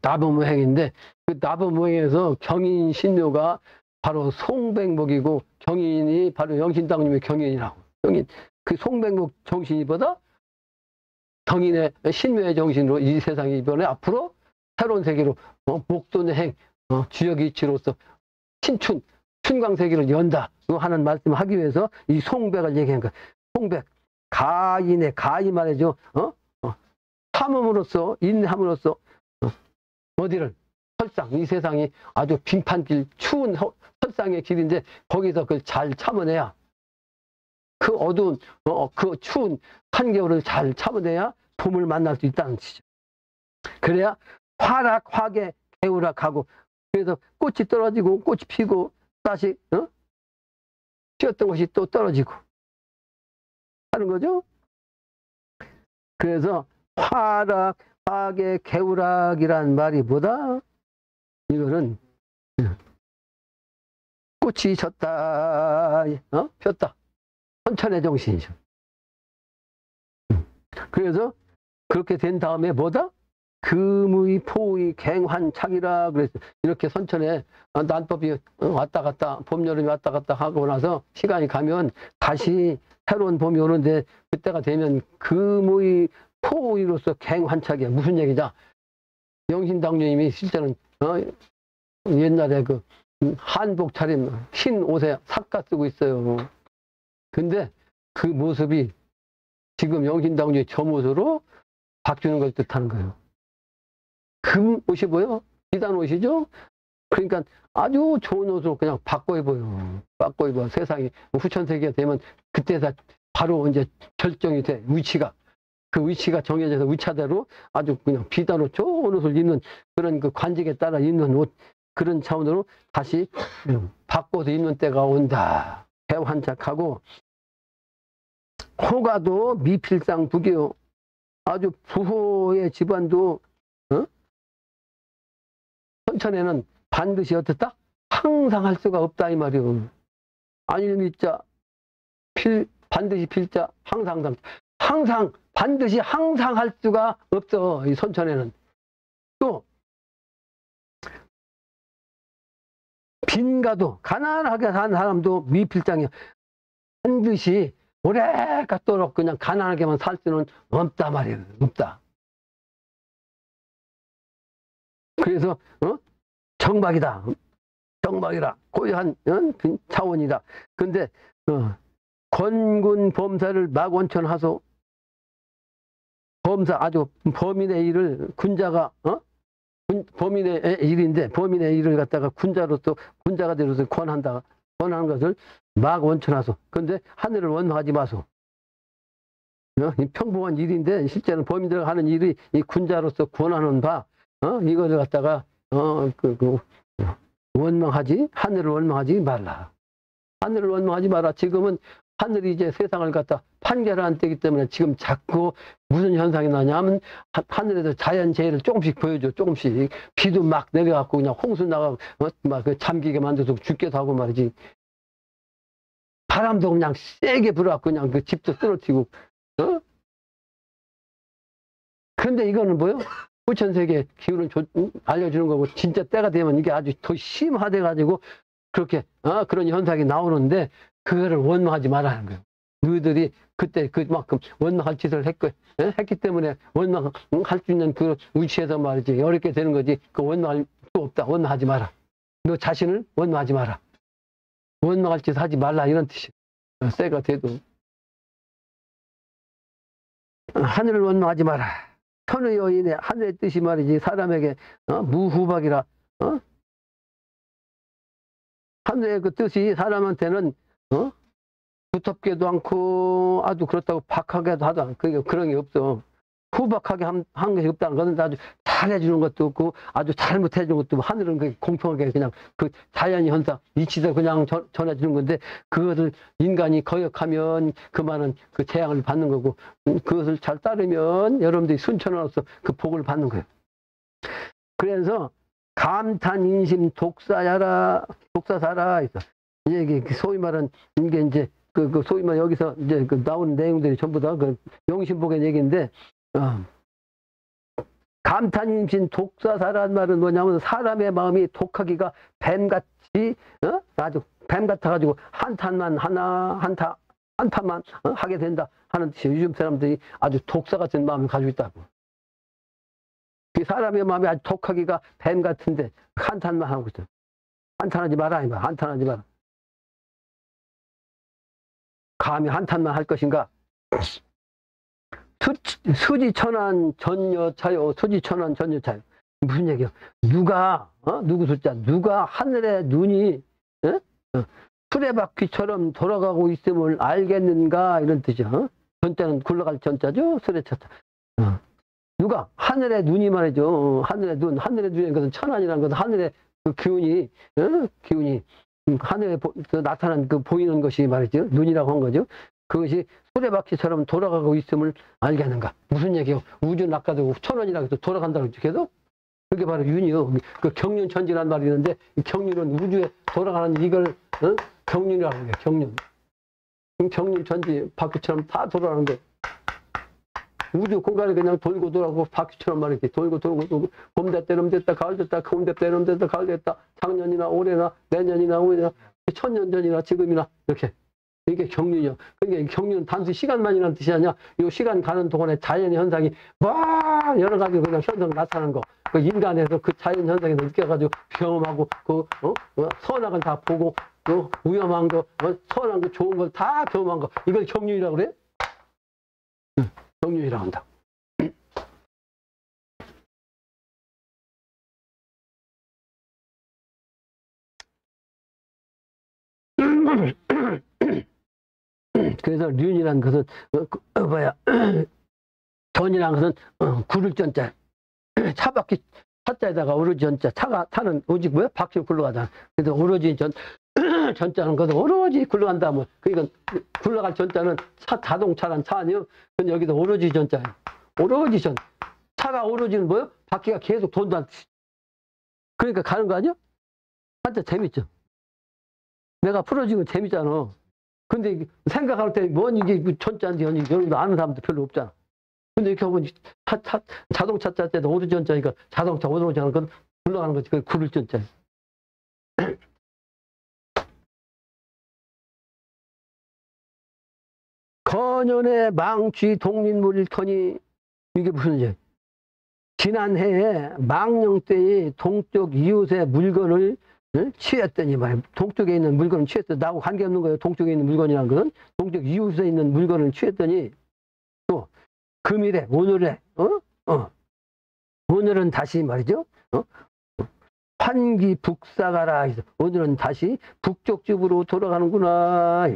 나범오행인데, 그 나범오행에서 경인 신묘가 바로 송백목이고, 경인이 바로 영신당님의 경인이라고. 경인. 그 송백목 정신이보다 경인의 신묘의 정신으로 이 세상이 이번에 앞으로 새로운 세계로 목돈의 행, 주역의 이치로서 신춘, 춘광세계를 연다 하는 말씀을 하기 위해서 이 송백을 얘기한 거야. 송백, 가인의 가이 말이죠. 참음으로써, 인함으로써 어디를 설상, 이 세상이 아주 빙판길 추운 설상의 길인데 거기서 그걸 잘 참아내야 그 어두운, 그 추운 한겨울을 잘 참아내야 봄을 만날 수 있다는 뜻이죠. 그래야 화락, 화개, 개우락하고, 그래서 꽃이 떨어지고, 꽃이 피고, 다시, 피었던 것이 또 떨어지고, 하는 거죠. 그래서 화락, 화개, 개우락이란 말이 뭐다? 이거는, 꽃이 졌다, 폈다. 선천의 정신이죠. 그래서 그렇게 된 다음에 뭐다? 금의, 포의, 갱환착이라 그래서 이렇게 선천에 난법이 왔다 갔다, 봄, 여름이 왔다 갔다 하고 나서 시간이 가면 다시 새로운 봄이 오는데 그때가 되면 금의, 포의로서 갱환착이야. 무슨 얘기냐? 영신당님이 실제는 옛날에 그 한복 차림 흰 옷에 삭가 쓰고 있어요. 근데 그 모습이 지금 영신당주의 저 모습으로 바뀌는 걸 뜻하는 거예요. 금 옷이 보여? 비단 옷이죠? 그러니까 아주 좋은 옷으로 그냥 바꿔 입어요. 바꿔 입어. 세상이 후천세계가 되면 그때 다 바로 이제 결정이 돼. 위치가. 그 위치가 정해져서 위치대로 아주 그냥 비단 옷, 좋은 옷을 입는 그런 그 관직에 따라 입는 옷. 그런 차원으로 다시 바꿔서 입는 때가 온다. 대환착하고 호가도 미필상 부교 아주 부호의 집안도 선천에는 반드시 어떻다? 항상 할 수가 없다 이 말이요. 안일미자 반드시 필자 항상 반드시 항상 할 수가 없어 이 선천에는. 또 빈가도 가난하게 사는 사람도 미필장이야. 반드시 오래가도록 그냥 가난하게만 살 수는 없다 말이에요. 없다. 그래서 정박이다. 정박이라 고요한 차원이다. 근데 권군 범사를 막원천하소. 범사 아주 범인의 일을 군자가 범인의 일인데 범인의 일을 갖다가 군자가 되어서 권한다. 권하는 것을 막 원천하소. 근데 하늘을 원망하지 마소. 평범한 일인데 실제는 범인들 하는 일이 이 군자로서 권하는 바 이거를 갖다가 하늘을 원망하지 말라. 하늘을 원망하지 마라. 지금은 하늘이 이제 세상을 갖다 판결하는 때이기 때문에 지금 자꾸 무슨 현상이 나냐면 하늘에서 자연재해를 조금씩 보여줘. 조금씩. 비도 막 내려갖고 그냥 홍수 나가고 막 잠기게 만들어서 죽게도 하고 말이지. 바람도 그냥 세게 불어갖고 그냥 그 집도 쓰러뜨리고. 그런데 이거는 뭐요? 후천세계 기운을 알려주는 거고 진짜 때가 되면 이게 아주 더 심화돼 가지고 그렇게 그런 현상이 나오는데 그거를 원망하지 말라는 거예요. 너희들이 그때 그만큼 원망할 짓을 했기 때문에 원망할 수 있는 그 위치에서 말이지 어렵게 되는 거지. 그 원망할 수 없다. 원망하지 마라. 너 자신을 원망하지 마라. 원망할 짓 하지 말라 이런 뜻이에요. 때가 돼도 하늘을 원망하지 마라. 천의 여인의 하늘의 뜻이 말이지 사람에게 무후박이라. 하늘의 그 뜻이 사람한테는 두텁게도 않고 아주 그렇다고 박하게도 하도 않고 그런 게 없어. 후박하게 한 것이 없다는 것은 아주 잘해주는 것도 없고 아주 잘못해주는 것도 없고 하늘은 그 공평하게 그냥 그 자연 현상 이치도 그냥 전해주는 건데 그것을 인간이 거역하면 그만은 그 재앙을 받는 거고 그것을 잘 따르면 여러분들이 순천으로서 그 복을 받는 거예요. 그래서 감탄 인심 독사야라 독사사라 있어. 이게 소위 말한 이게 이제 그 소위 말 여기서 이제 그 나오는 내용들이 전부 다 그 용신복의 얘기인데 감탄인신 독사사라는 말은 뭐냐면 사람의 마음이 독하기가 뱀같이 아주 뱀 같아가지고 한탄만 하게 된다 하는 뜻이 요즘 사람들이 아주 독사 같은 마음을 가지고 있다고. 그 사람의 마음이 아주 독하기가 뱀 같은데 한탄만 하고 있어. 한탄하지 마라 이 말. 한탄하지 마라. 감히 한탄만 할 것인가? 수지천한 전여차요. 수지천한 전여차요. 무슨 얘기야? 누구 숫자? 누가 하늘의 눈이 수레바퀴처럼 돌아가고 있음을 알겠는가? 이런 뜻이야. 전자는 굴러갈 전자죠. 수레차자. 누가 하늘의 눈이 말이죠. 하늘의 눈인 것은 천안이라는 것은 하늘의 그 기운이 하늘에 나타난 그 보이는 것이 말이죠. 눈이라고 한 거죠. 그것이 수레바퀴처럼 돌아가고 있음을 알겠는가? 무슨 얘기요? 우주 낚아두고 천원이라고 해서 돌아간다고 계속? 그게 바로 윤이요. 그 경륜천지란 말이 있는데 이 경륜은 우주에 돌아가는 이걸 경륜이라고 해요. 경륜. 경륜천지 바퀴처럼 다 돌아가는 거예요. 우주 공간을 그냥 돌고 돌아가고 바퀴처럼 말이지. 돌고 봄 됐다, 여름 됐다, 가을 됐다, 봄 됐다, 여름 됐다, 가을 됐다, 작년이나 올해나 내년이나 후년이나 천년 전이나 지금이나 이렇게. 이게 경륜이요. 그러니까 경륜은 단순히 시간만이라는 뜻이 아니야. 이 시간 가는 동안에 자연 현상이 막 여러 가지 그냥 현상 나타나는 거. 그 인간에서 그 자연 현상에서 느껴가지고 경험하고 선악을 다 보고 위험한 거, 선한 거, 좋은 걸 다 경험한 거. 이걸 경륜이라고 그래? 경륜이라고 한다. 그래서 륜이라는 것은 전이라는 것은 구를 전자 차바퀴 차자에다가 오로지 전자 차는 오직 뭐야? 바퀴로 굴러가잖아. 그래서 오로지 전자는 것은 오로지 굴러간다 뭐. 그러니까 굴러갈 전자는 자동차란 차 아니에요? 근데 여기서 오로지 전자예요. 오로지 전 차가 오로지는 뭐요? 바퀴가 계속 돈다. 그러니까 가는 거 아니야? 한자 재밌죠? 내가 풀어지면 재밌잖아. 근데 생각할 때 뭔 이게 전자인지 여러분도 아는 사람도 별로 없잖아. 근데 이렇게 보면 자동차 짤 때도 오로지 전자니까 자동차 오로지 하는 건 굴러가는 거지. 그게 구를 전자예요. 건연의 망취 동린물일터니 이게 무슨 얘기? 지난해에 망령 때의 동쪽 이웃의 물건을 취했더니 말이야. 동쪽에 있는 물건을 취했더니 나하고 관계없는 거예요. 동쪽에 있는 물건이란 것은 동쪽 이웃에 있는 물건을 취했더니 또 금일에 오늘은 다시 말이죠. 환기 북사가라. 오늘은 다시 북쪽 집으로 돌아가는구나.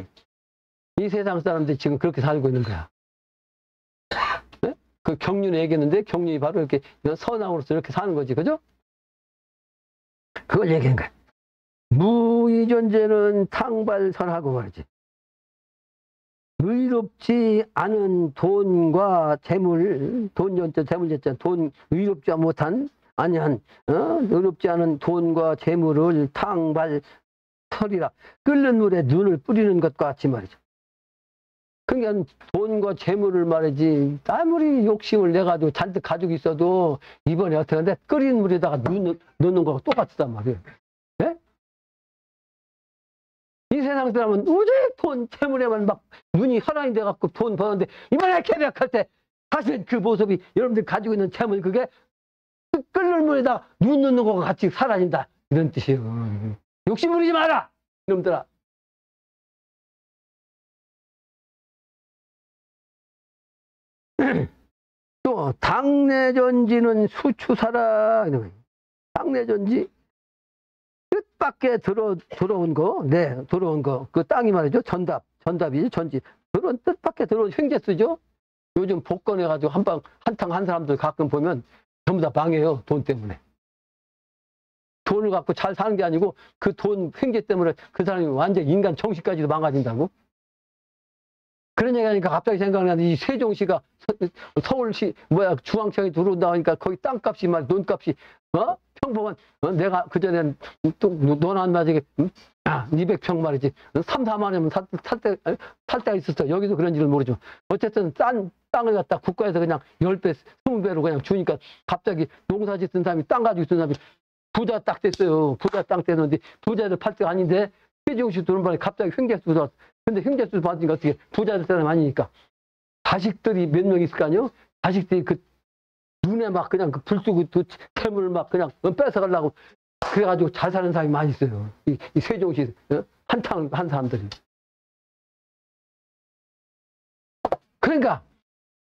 이 세상 사람들이 지금 그렇게 살고 있는 거야. 네? 그 경륜에 얘기했는데 경륜이 바로 이렇게 선왕으로서 이렇게 사는 거지. 그죠? 그걸 얘기한 거야. 무의존재는 탕발선하고 말이지. 의롭지 않은 돈과 재물, 돈전자, 재물전자, 돈 의롭지 못한 아니한 의롭지 않은 돈과 재물을 탕발설이라 끓는 물에 눈을 뿌리는 것과 같이 말이죠. 그러니까 돈과 재물을 말이지 아무리 욕심을 내가지고 잔뜩 가지고 있어도 이번에 어떻게 하는데 끓인 물에다가 눈 넣는 거하고 똑같단 말이에요. 네? 이 세상 사람은 오직 돈 재물에만 막 눈이 혈안이 돼갖고 돈 버는데 이번에 계략할 때 사실 그 모습이 여러분들 가지고 있는 재물 그게 끓는 물에다 눈 넣는 거와 같이 사라진다 이런 뜻이에요. 욕심 부리지 마라 이놈들아. 또 당내전지는 수추사라. 당내전지 뜻밖에 들어온 거, 네, 들어온 거, 그 땅이 말이죠. 전답이지, 전지. 그런 뜻밖에 들어온 횡재수죠. 요즘 복권해가지고 한탕 한 사람들 가끔 보면 전부 다 망해요. 돈 때문에. 돈을 갖고 잘 사는 게 아니고 그 돈 횡재 때문에 그 사람이 완전 인간 정신까지도 망가진다고. 그런 얘기 하니까 갑자기 생각나는데 이 세종시가 서울시 중앙청에 들어온다 하니까 거기 땅값이 막 논값이 평범한 내가 그전에는 또 논한 마지게 200평 말이지 3, 4만 원이면 살 때가 있었어. 여기도 그런지는 모르죠. 어쨌든 땅을 갖다 국가에서 그냥 10배, 20배로 그냥 주니까 갑자기 농사 짓는 사람이 땅 가지고 있는 사람이 부자 딱 됐어요. 부자 땅 됐는데 부자들 팔 때가 아닌데 세종시 들어온다니 갑자기 횡재수 들어왔어. 근데 횡재수 받으니까 어떻게 부자 될 사람 아니니까 자식들이 몇 명 있을 거 아니에요? 자식들이 그 눈에 막 그냥 그 불 쏘고 재물 막 그냥 뺏어가려고 그래가지고 잘 사는 사람이 많이 있어요. 이 세종시 한탕 한 사람들이. 그러니까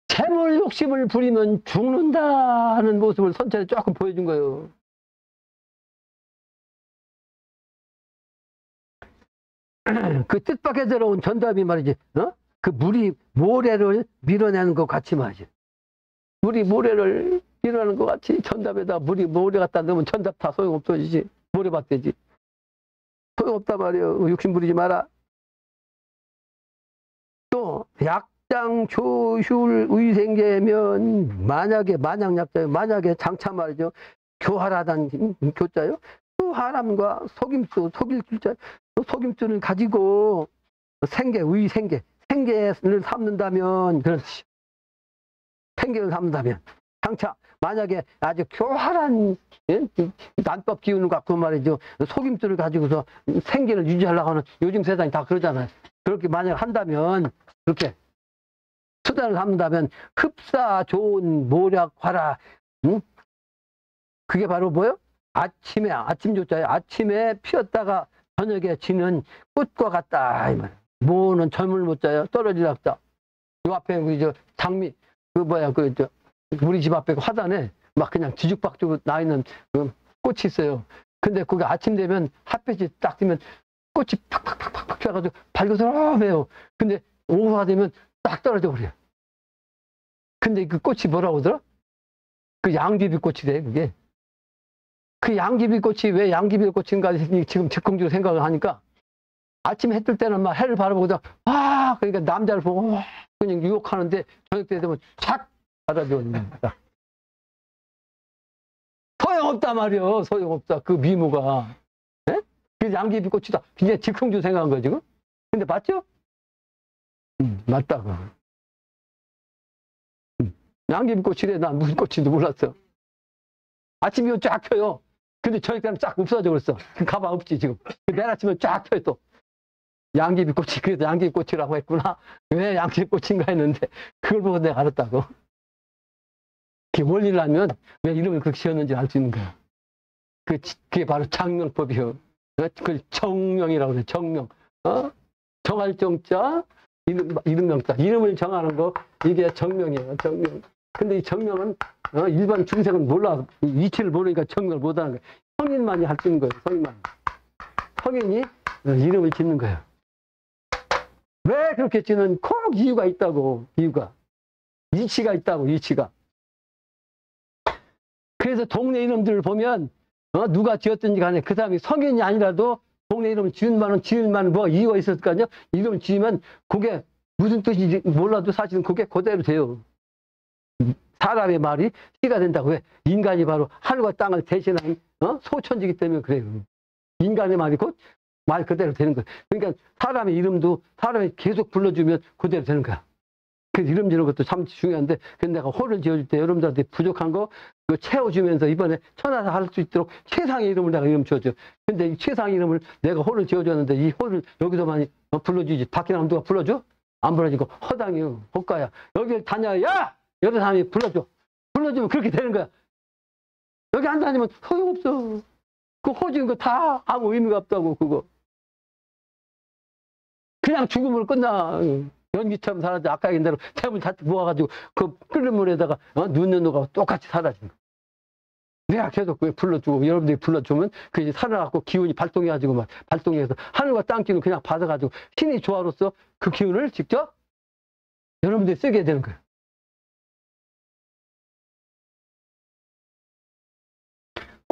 재물 욕심을 부리면 죽는다는 모습을 선천에 조금 보여준 거예요. 그 뜻밖에 들어온 전답이 말이지, 그 물이 모래를 밀어내는 것 같이 말이지. 물이 모래를 밀어내는 것 같이 전답에다 모래 갖다 넣으면 전답 다 소용없어지지. 모래밭되지. 소용없단 말이에요. 욕심 부리지 마라. 또 약장 조휴 의생계면 만약에 장차 말이죠. 교활하다는 교자요. 교활함과 속임수, 속일 줄자. 속임수를 가지고 생계를 삼는다면, 그렇지. 생계를 삼는다면, 장차, 만약에 아주 교활한, 난법 기운을 갖고 말이죠. 속임수를 가지고서 생계를 유지하려고 하는 요즘 세상이 다 그러잖아요. 그렇게 만약 한다면, 그렇게 수단을 삼는다면, 흡사 좋은 모략화라, 그게 바로 뭐요? 아침 조자예요. 아침에 피었다가 저녁에 지는 꽃과 같다. 이 말. 모는 점을 못 자요. 떨어지락다. 요 앞에 우리 집 앞에 화단에 막 그냥 뒤죽박죽으로 나 있는 그 꽃이 있어요. 근데 거기 아침 되면 핫빛이 딱 뜨면 꽃이 팍팍팍팍 펴가지고 발그스럼해요. 근데 오후가 되면 딱 떨어져 버려요. 근데 그 꽃이 뭐라고 하더라? 그 양귀비 꽃이래, 그게. 그 양귀비 꽃이 왜 양귀비 꽃인가 지금 즉흥적으로 생각을 하니까 아침에 해 뜰 때는 막 해를 바라보고서 그러니까 남자를 보고 그냥 유혹하는데 저녁 때 되면 촥 받아들입니다. 소용없다 말이요. 소용없다. 그 미모가. 네? 그 양귀비 꽃이다. 굉장히 즉흥적으로 생각한 거예요 지금. 근데 맞죠? 맞다고. 양귀비 꽃이래. 난 무슨 꽃인지 몰랐어. 아침에 쫙 펴요. 근데 저녁 때는 쫙 없어져 버렸어. 그 가방 없지 지금. 내일 아침에 쫙 펴요 또. 양귀비 꽃이 그래서 양귀비 꽃이라고 했구나. 왜 양귀비 꽃인가 했는데 그걸 보고 내가 알았다고. 그게 원리를 알면 왜 이름을 그렇게 지었는지 알 수 있는 거야. 그게 바로 장명법이요. 그걸 정명이라고 그래. 정명. 정할 정자, 이름명자. 이름을 정하는 거 이게 정명이에요. 정명. 근데 이 정명은 일반 중생은 몰라. 위치를 모르니까 정명을 못하는 거예요. 성인만이 할 수 있는 거예요. 성인만. 성인이 이름을 짓는 거예요. 왜 그렇게 짓는 꼭 이유가 있다고. 이치가 있다고. 이치가. 그래서 동네 이름들을 보면 누가 지었든지 간에 그 사람이 성인이 아니라도 동네 이름 지을만한 뭐가 이유가 있었을 거 아니야? 이름 지으면 그게 무슨 뜻인지 몰라도 사실은 그게 그대로 돼요. 사람의 말이 씨가 된다고 해. 인간이 바로 하늘과 땅을 대신한 소천지기 때문에 그래요. 인간의 말이 곧 말 그대로 되는 거야. 그러니까 사람의 이름도 사람이 계속 불러주면 그대로 되는 거야. 그래서 이름 지는 것도 참 중요한데, 근데 내가 호를 지어줄 때 여러분들한테 부족한 거 채워주면서 이번에 천하사 할 수 있도록 최상의 이름을 내가 이름 지어줘. 근데 이 최상의 이름을 내가 호를 지어줬는데 이 호를 여기서만 불러주지. 밖에 나면 누가 불러줘? 안 불러주고 허당이요. 호가야. 여기 다녀. 야! 여러 사람이 불러줘. 불러주면 그렇게 되는 거야. 여기 안 다니면 소용없어. 그 호 지은 거 다 아무 의미가 없다고, 그거. 그냥 죽음으로 끝나. 연기처럼 사라져. 아까 얘기한 대로 태물 잔뜩 모아가지고 그 끓는 물에다가 눕는 노가 똑같이 사라지는 거야. 내가 계속 불러주고 여러분들이 불러주면 그 이제 살아갖고 기운이 발동해가지고 막 발동해서 하늘과 땅 기운을 그냥 받아가지고 신의 조화로서 그 기운을 직접 여러분들이 쓰게 되는 거예요.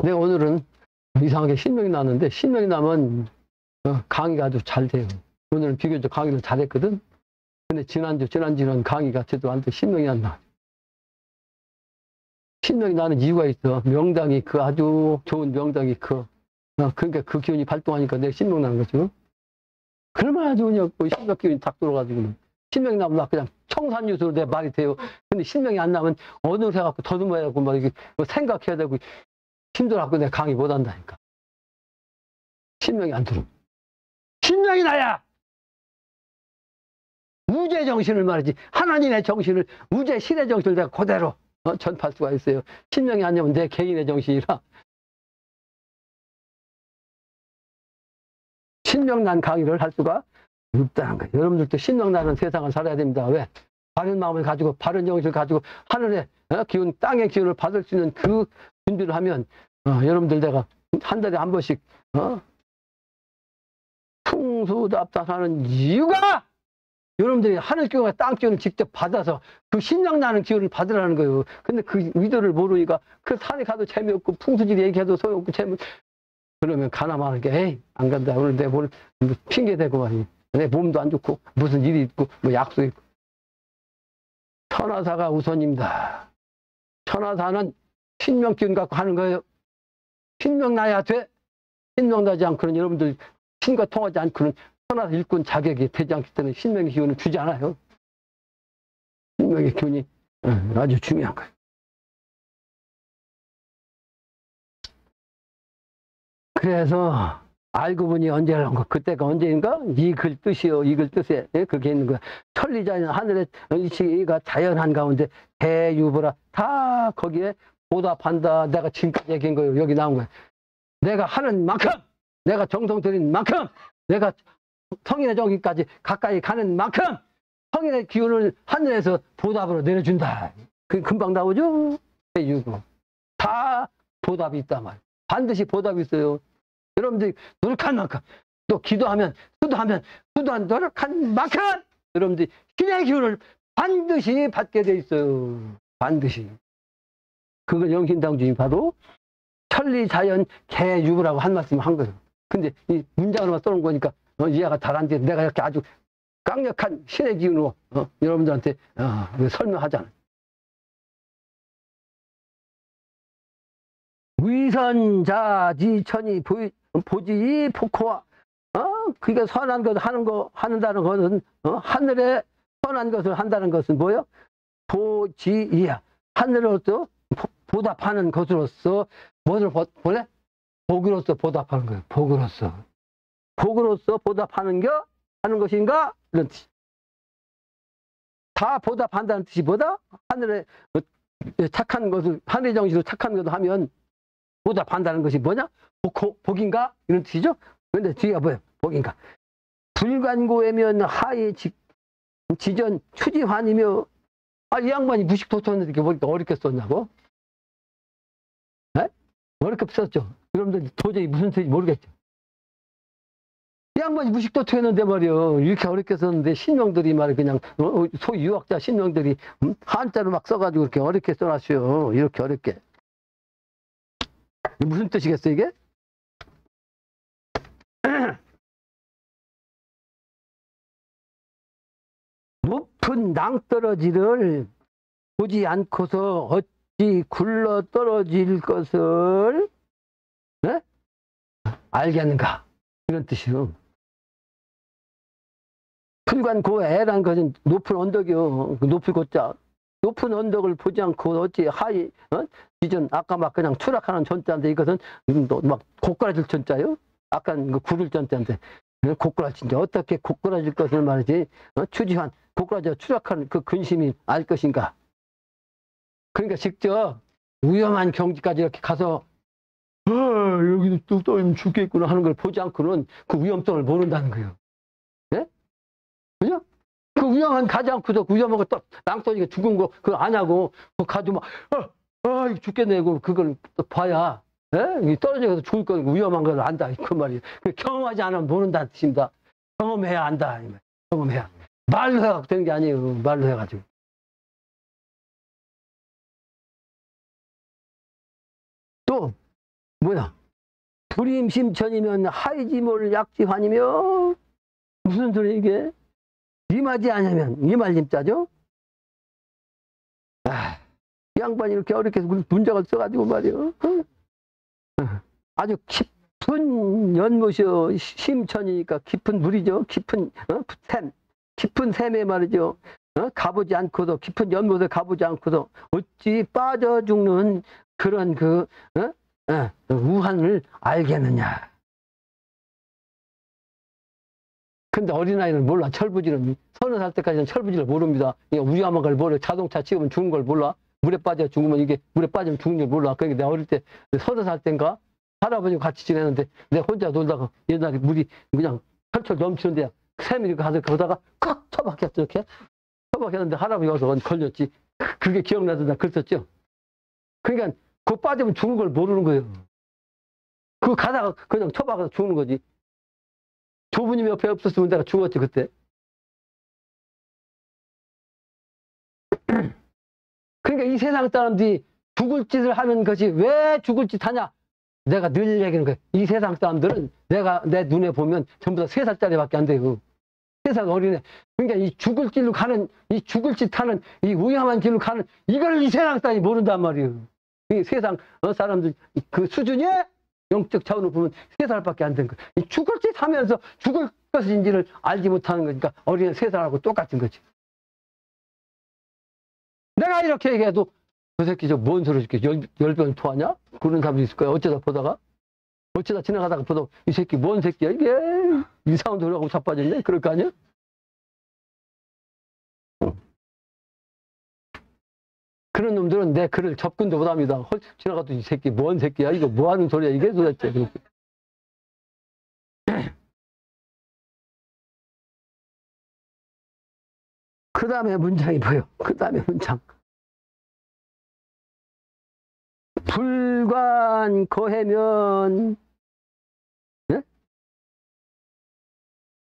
내가 오늘은 이상하게 신명이 나왔는데, 신명이 나면 강의가 아주 잘 돼요. 오늘은 비교적 강의를 잘했거든. 근데 지난주는 강의가 제대로 안 돼. 신명이 안 나. 신명이 나는 이유가 있어. 명당이 아주 좋은 명당이 그러니까 그 기운이 발동하니까 내 신명 나는 거죠. 얼마나 좋으냐고. 신명 기운이 딱 들어가지고. 신명이 나면 나 그냥 청산유수로 내 말이 돼요. 근데 신명이 안 나면 어느새 갖고 더듬어야 하고 막 이게 생각해야 되고 힘들어갖고 내가 강의 못 한다니까. 신명이 안 들어. 신명이 나야! 우주의 정신을 말이지. 하나님의 정신을, 우주의 신의 정신을 내가 그대로 전파할 수가 있어요. 신명이 아니면 내 개인의 정신이라. 신명난 강의를 할 수가 없다는 거예요. 여러분들도 신명나는 세상을 살아야 됩니다. 왜? 바른 마음을 가지고, 바른 정신을 가지고 하늘의 기운, 땅의 기운을 받을 수 있는 그 준비를 하면 여러분들 내가 한 달에 한 번씩 풍수답답하는 이유가 여러분들이 하늘 기운과 땅 기운을 직접 받아서 그 신명나는 기운을 받으라는 거예요. 근데 그 의도를 모르니까 그 산에 가도 재미없고 풍수지리 얘기해도 소용없고 그러면 가나마는 게 에이 안 간다. 오늘 내 뭘 핑계 대고 말이야. 내 몸도 안 좋고 무슨 일이 있고 뭐 약속 있고. 천하사가 우선입니다. 천하사는 신명 기운 갖고 하는 거예요. 신명 나야 돼. 신명 나지 않고는 여러분들 신과 통하지 않고는 천하사 일꾼 자격이 되지 않기 때문에 신명의 기운을 주지 않아요. 신명의 기운이 아주 중요한 거예요. 그래서 알고 보니 언제라는 거, 그때가 언제인가? 이 글 뜻이요, 이 글 뜻에 그게 있는 거야. 천리자연 하늘의 이치가 자연 한가운데 대유보라 다 거기에 보답한다. 내가 지금까지 얘기한 거예요. 여기 나온 거예요. 내가 하는 만큼, 내가 정성 들인 만큼, 내가 성인의 정신까지 가까이 가는 만큼 성인의 기운을 하늘에서 보답으로 내려준다. 그게 금방 나오죠? 대유보. 다 보답이 있단 말이에요. 반드시 보답이 있어요. 여러분들이 노력한 만큼, 또 기도하면, 수도한 노력한 만큼, 여러분들이 신의 기운을 반드시 받게 돼 있어요. 반드시. 그걸 영신당주님 바로 천리자연 개유부라고 한 말씀 한 거예요. 근데 이 문장으로만 써놓은 거니까 이해가 잘 안 돼. 내가 이렇게 아주 강력한 신의 기운으로 여러분들한테 설명하잖아요. 위선자지천이 보지 포코와 그러니까 선한 것 한다는 것은 하늘에 선한 것을 한다는 것은 뭐예요? 보지이야. 하늘로서 보답하는 것으로서 뭐를 보내? 복으로서 보답하는 거예요. 복으로서 보답하는 하는 것인가? 이런 뜻. 다 보답한다는 뜻이 뭐다? 하늘에 착한 것을, 하늘의 정신으로 착한 것을 하면 보답한다는 것이 뭐냐? 복인가? 이런 뜻이죠? 그런데 뒤가 뭐예요? 복인가? 불관고에면 하의 지전 추지환이며, 이 양반이 무식도토했는데 이렇게 뭐 어렵게 썼냐고? 네? 어렵게 썼죠? 여러분들 도저히 무슨 뜻인지 모르겠죠? 이 양반이 무식도토했는데 말이요. 이렇게 어렵게 썼는데 신명들이 말이야 그냥 소위 유학자 신명들이 한자로 막 써가지고 이렇게 어렵게 써놨어요. 이렇게 어렵게. 무슨 뜻이겠어, 이게? 높은 낭떠러지를 보지 않고서 어찌 굴러 떨어질 것을 네? 알겠는가? 이런 뜻이요. 풀관고애라는 것은 높은 언덕이요. 높이 곧자 높은 언덕을 보지 않고 어찌 하이 기존 아까 막 그냥 추락하는 전자인데 이것은 막 고꾸라질 전자요. 아까 그 구를 전자인데 고꾸라질 자 어떻게 고꾸라질 것을 말이지 추지한 고꾸라져 추락하는 그 근심이 알 것인가. 그러니까 직접 위험한 경지까지 이렇게 가서 여기도 뚝 떨어지면 죽겠구나 하는 걸 보지 않고는 그 위험성을 모른다는 거예요. 네? 그죠? 그 위험한 가지 않고서 그 위험한 거 또 낭떠러지가 죽은 거 그거 안 하고 그거 가지고 막 이거 죽겠네 고 그걸 또 봐야 예? 떨어져서 죽을 거 위험한 걸 안다 그 말이에요. 경험하지 않으면 모른다는 뜻입니다. 경험해야 안다. 경험해야. 말로 해갖고 되는 게 아니에요. 말로 해가지고. 또 뭐야? 불임심천이면 하이지몰 약지환이며 무슨 소리 이게? 임하지 않으면 이말림자죠? 이 양반이 이렇게 어렵게 문장을 써가지고 말이요. 아주 깊은 연못이요. 심천이니까 깊은 물이죠. 깊은 샘, 깊은 샘에 말이죠. 가보지 않고도 깊은 연못에 가보지 않고도 어찌 빠져 죽는 그런 그 우한을 알겠느냐. 근데 어린아이는 몰라. 철부지는 서너 살 때까지는 철부지를 모릅니다. 위험한 걸 모르. 자동차 치우면 죽는 걸 몰라. 물에 빠져 죽으면 이게 물에 빠지면 죽는 줄 몰라. 그러니까 내가 어릴 때 서너 살 때인가 할아버지와 같이 지내는데 내가 혼자 놀다가 옛날에 물이 그냥 철철 넘치는데 샘이 이렇게 가서 거다가 콱 처박혔어. 이렇게 처박혔는데 할아버지 와서 걸렸지. 그게 기억나서 나 그랬었죠. 그러니까 그거 빠지면 죽는 걸 모르는 거예요. 그거 가다가 그냥 처박아서 죽는 거지. 조부님 옆에 없었으면 내가 죽었지 그때. 그러니까 이 세상 사람들이 죽을 짓을 하는 것이 왜 죽을 짓 하냐. 내가 늘 얘기하는 거야. 이 세상 사람들은 내가 내 눈에 보면 전부 다 3살짜리밖에 안 돼요. 3살 어린애. 그러니까 이 죽을 길로 가는 이 죽을 짓 하는 이 위험한 길로 가는 이걸 이 세상 사람이 모른단 말이에요. 이 세상 사람들 그 수준이 영적 차원으로 보면 3살밖에 안 된 거예요. 이 죽을 짓 하면서 죽을 것인지를 알지 못하는 거니까 어린애 3살하고 똑같은 거지. 내가 이렇게 얘기해도 그 새끼 저 뭔 소리 이렇게 열변 토하냐? 그런 사람도 있을 거야. 어쩌다 지나가다가 보다 이 새끼 뭔 새끼야 이게 이상한 소리하고 자빠졌네? 그럴 거 아니야? 그런 놈들은 내 글을 접근도 못합니다. 헐쭉 지나가도 이 새끼 뭔 새끼야 이거 뭐하는 소리야 이게 도대체. 그 다음에 문장이 뭐예요? 그 다음에 문장. 불관 거해면 네?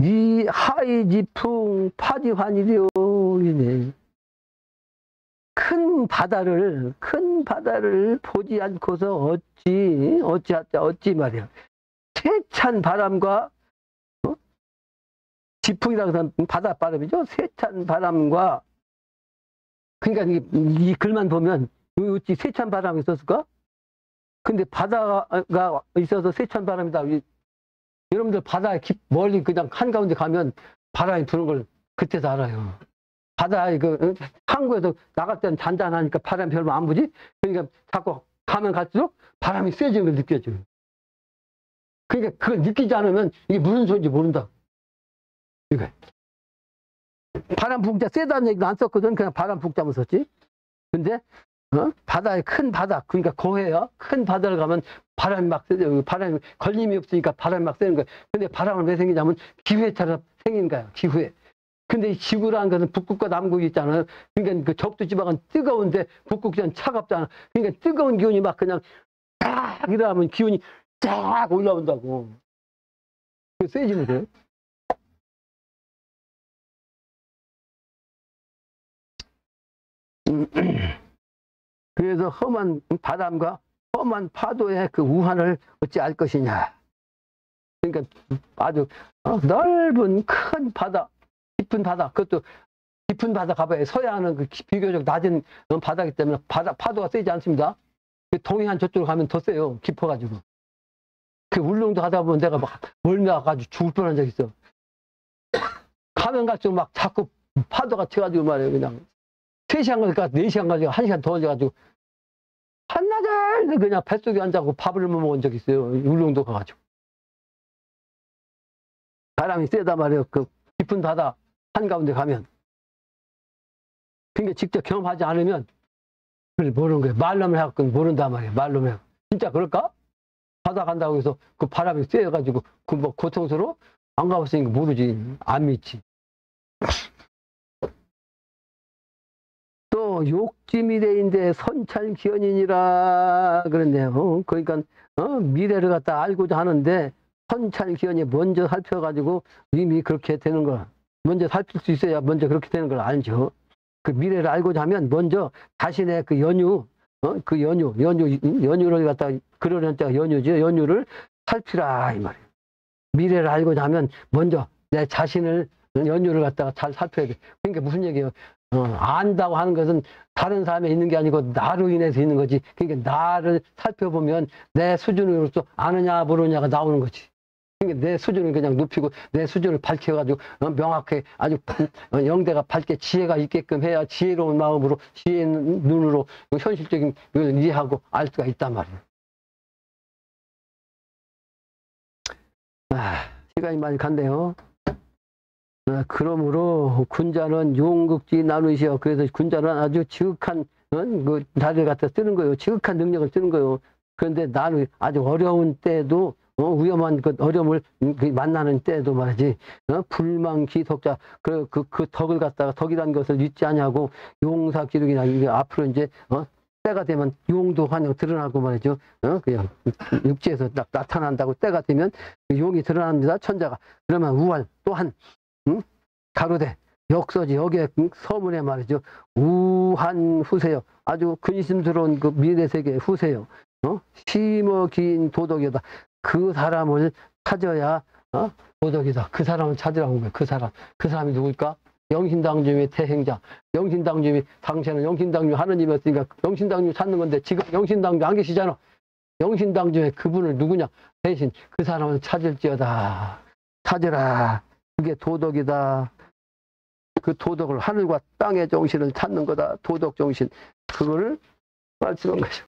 이 하이지풍 파지환이려이네. 큰 바다를 보지 않고서 어찌 말이야. 세찬 바람과 지풍이라고 하면 바다 바람이죠. 세찬 바람과 그러니까 이 글만 보면 어찌 세찬 바람이 있었을까? 근데 바다가 있어서 세찬 바람이다. 여러분들 바다에 멀리 그냥 한가운데 가면 바람이 부는 걸 그때서 알아요. 바다에 항구에서 나갈 때는 잔잔하니까 바람이 별로 안 부지? 그러니까 자꾸 가면 갈수록 바람이 세지는 걸 느껴져요. 그러니까 그걸 느끼지 않으면 이게 무슨 소리인지 모른다. 이거. 바람 풍자 세다는 얘기도 안 썼거든. 그냥 바람 풍자만 썼지. 근데 바다에 큰 바다, 그러니까 고해요. 큰 바다를 가면 바람이 막 세요. 바람이 걸림이 없으니까 바람이 막 세는 거예요. 근데 바람은 왜 생기냐면 기후에처럼 생긴 거예요. 기후에. 근데 이 지구라는 것은 북극과 남극이 있잖아요. 그러니까 그 적도 지방은 뜨거운데 북극은 차갑잖아. 그러니까 뜨거운 기운이 막 그냥 딱 이러면 기운이 쫙 올라온다고. 그 세지면 돼요. 그래서 험한 바람과 험한 파도의 그 우한을 어찌 알 것이냐. 그러니까 아주 넓은 큰 바다, 깊은 바다, 그것도 깊은 바다 가봐야 서해안은 그 비교적 낮은 바다이기 때문에 파도가 세지 않습니다. 동해안 저쪽으로 가면 더 세요. 깊어가지고. 그 울릉도 하다 보면 내가 막 멀미와가지고 죽을 뻔한 적 있어. 가면 갈수록 막 자꾸 파도가 쳐가지고 말이에요. 그냥 3시간 가니까 4시간 가지고 1시간 더 가지고 한나절 그냥 뱃속에 앉아고 밥을 못 먹은 적 있어요. 울릉도 가가지고. 바람이 세다 말이에요. 그 깊은 바다 한가운데 가면. 그러니까 직접 경험하지 않으면 그걸 모르는 거예요. 말로만 해갖고 모른단 말이에요. 말로만 해갖고. 진짜 그럴까? 바다 간다고 해서 그 바람이 세가지고 그 뭐 고통스러워? 안 가봤으니까 모르지. 안 믿지. 또 욕지미래인데 선찰기원이니라 그랬네요. 그러니까 미래를 갖다 알고자 하는데 선찰기원이 먼저 살펴가지고 이미 그렇게 되는 거야. 먼저 살필 수 있어야 먼저 그렇게 되는 걸 알죠. 그 미래를 알고자 하면 먼저 자신의 그 연유를 갖다 그러려는 자가 연유죠. 연유를 살피라 이 말이에요. 미래를 알고자 하면 먼저 내 자신을 연유를 갖다가 잘 살펴야 돼. 그러니까 무슨 얘기예요? 안다고 하는 것은 다른 사람에 있는 게 아니고 나로 인해서 있는 거지. 그러니까 나를 살펴보면 내 수준으로서 아느냐 모르냐가 나오는 거지. 그러니까 내 수준을 그냥 높이고 내 수준을 밝혀가지고 명확하게 아주 영대가 밝게 지혜가 있게끔 해야 지혜로운 마음으로 지혜의 눈으로 현실적인 걸 이해하고 알 수가 있단 말이에요. 시간이 많이 간대요. 그러므로 군자는 용극지 나누시오. 그래서 군자는 아주 지극한 그 자리를 갖다 쓰는 거예요. 지극한 능력을 쓰는 거예요. 그런데 나는 아주 어려운 때도 위험한 그 어려움을 만나는 때도 말이지. 불망기덕자 그 덕을 갖다가 덕이라는 것을 잊지 않냐고 용사 기록이나 이게 앞으로 이제 때가 되면 용도 환영 드러나고 말이죠. 그냥 육지에서 나타난다고 때가 되면 용이 드러납니다. 천자가. 그러면 우할 또한 가로대 역서지 여기에 서문에 말이죠. 우한 후세요. 아주 근심스러운 그 미래 세계의 후세요. 심어 긴 도덕이다. 그 사람을 찾아야 도덕이다. 그 사람을 찾으라고 거예요. 그 사람이 누굴까? 영신당주의 태행자. 영신당주의 당시에는 영신당주 하느님이었으니까 영신당주 찾는 건데 지금 영신당주 안 계시잖아. 영신당주의 그분을 누구냐? 대신 그 사람을 찾을지어다. 찾으라. 그게 도덕이다. 그 도덕을 하늘과 땅의 정신을 찾는 거다. 도덕 정신. 그거를 말씀한 거죠.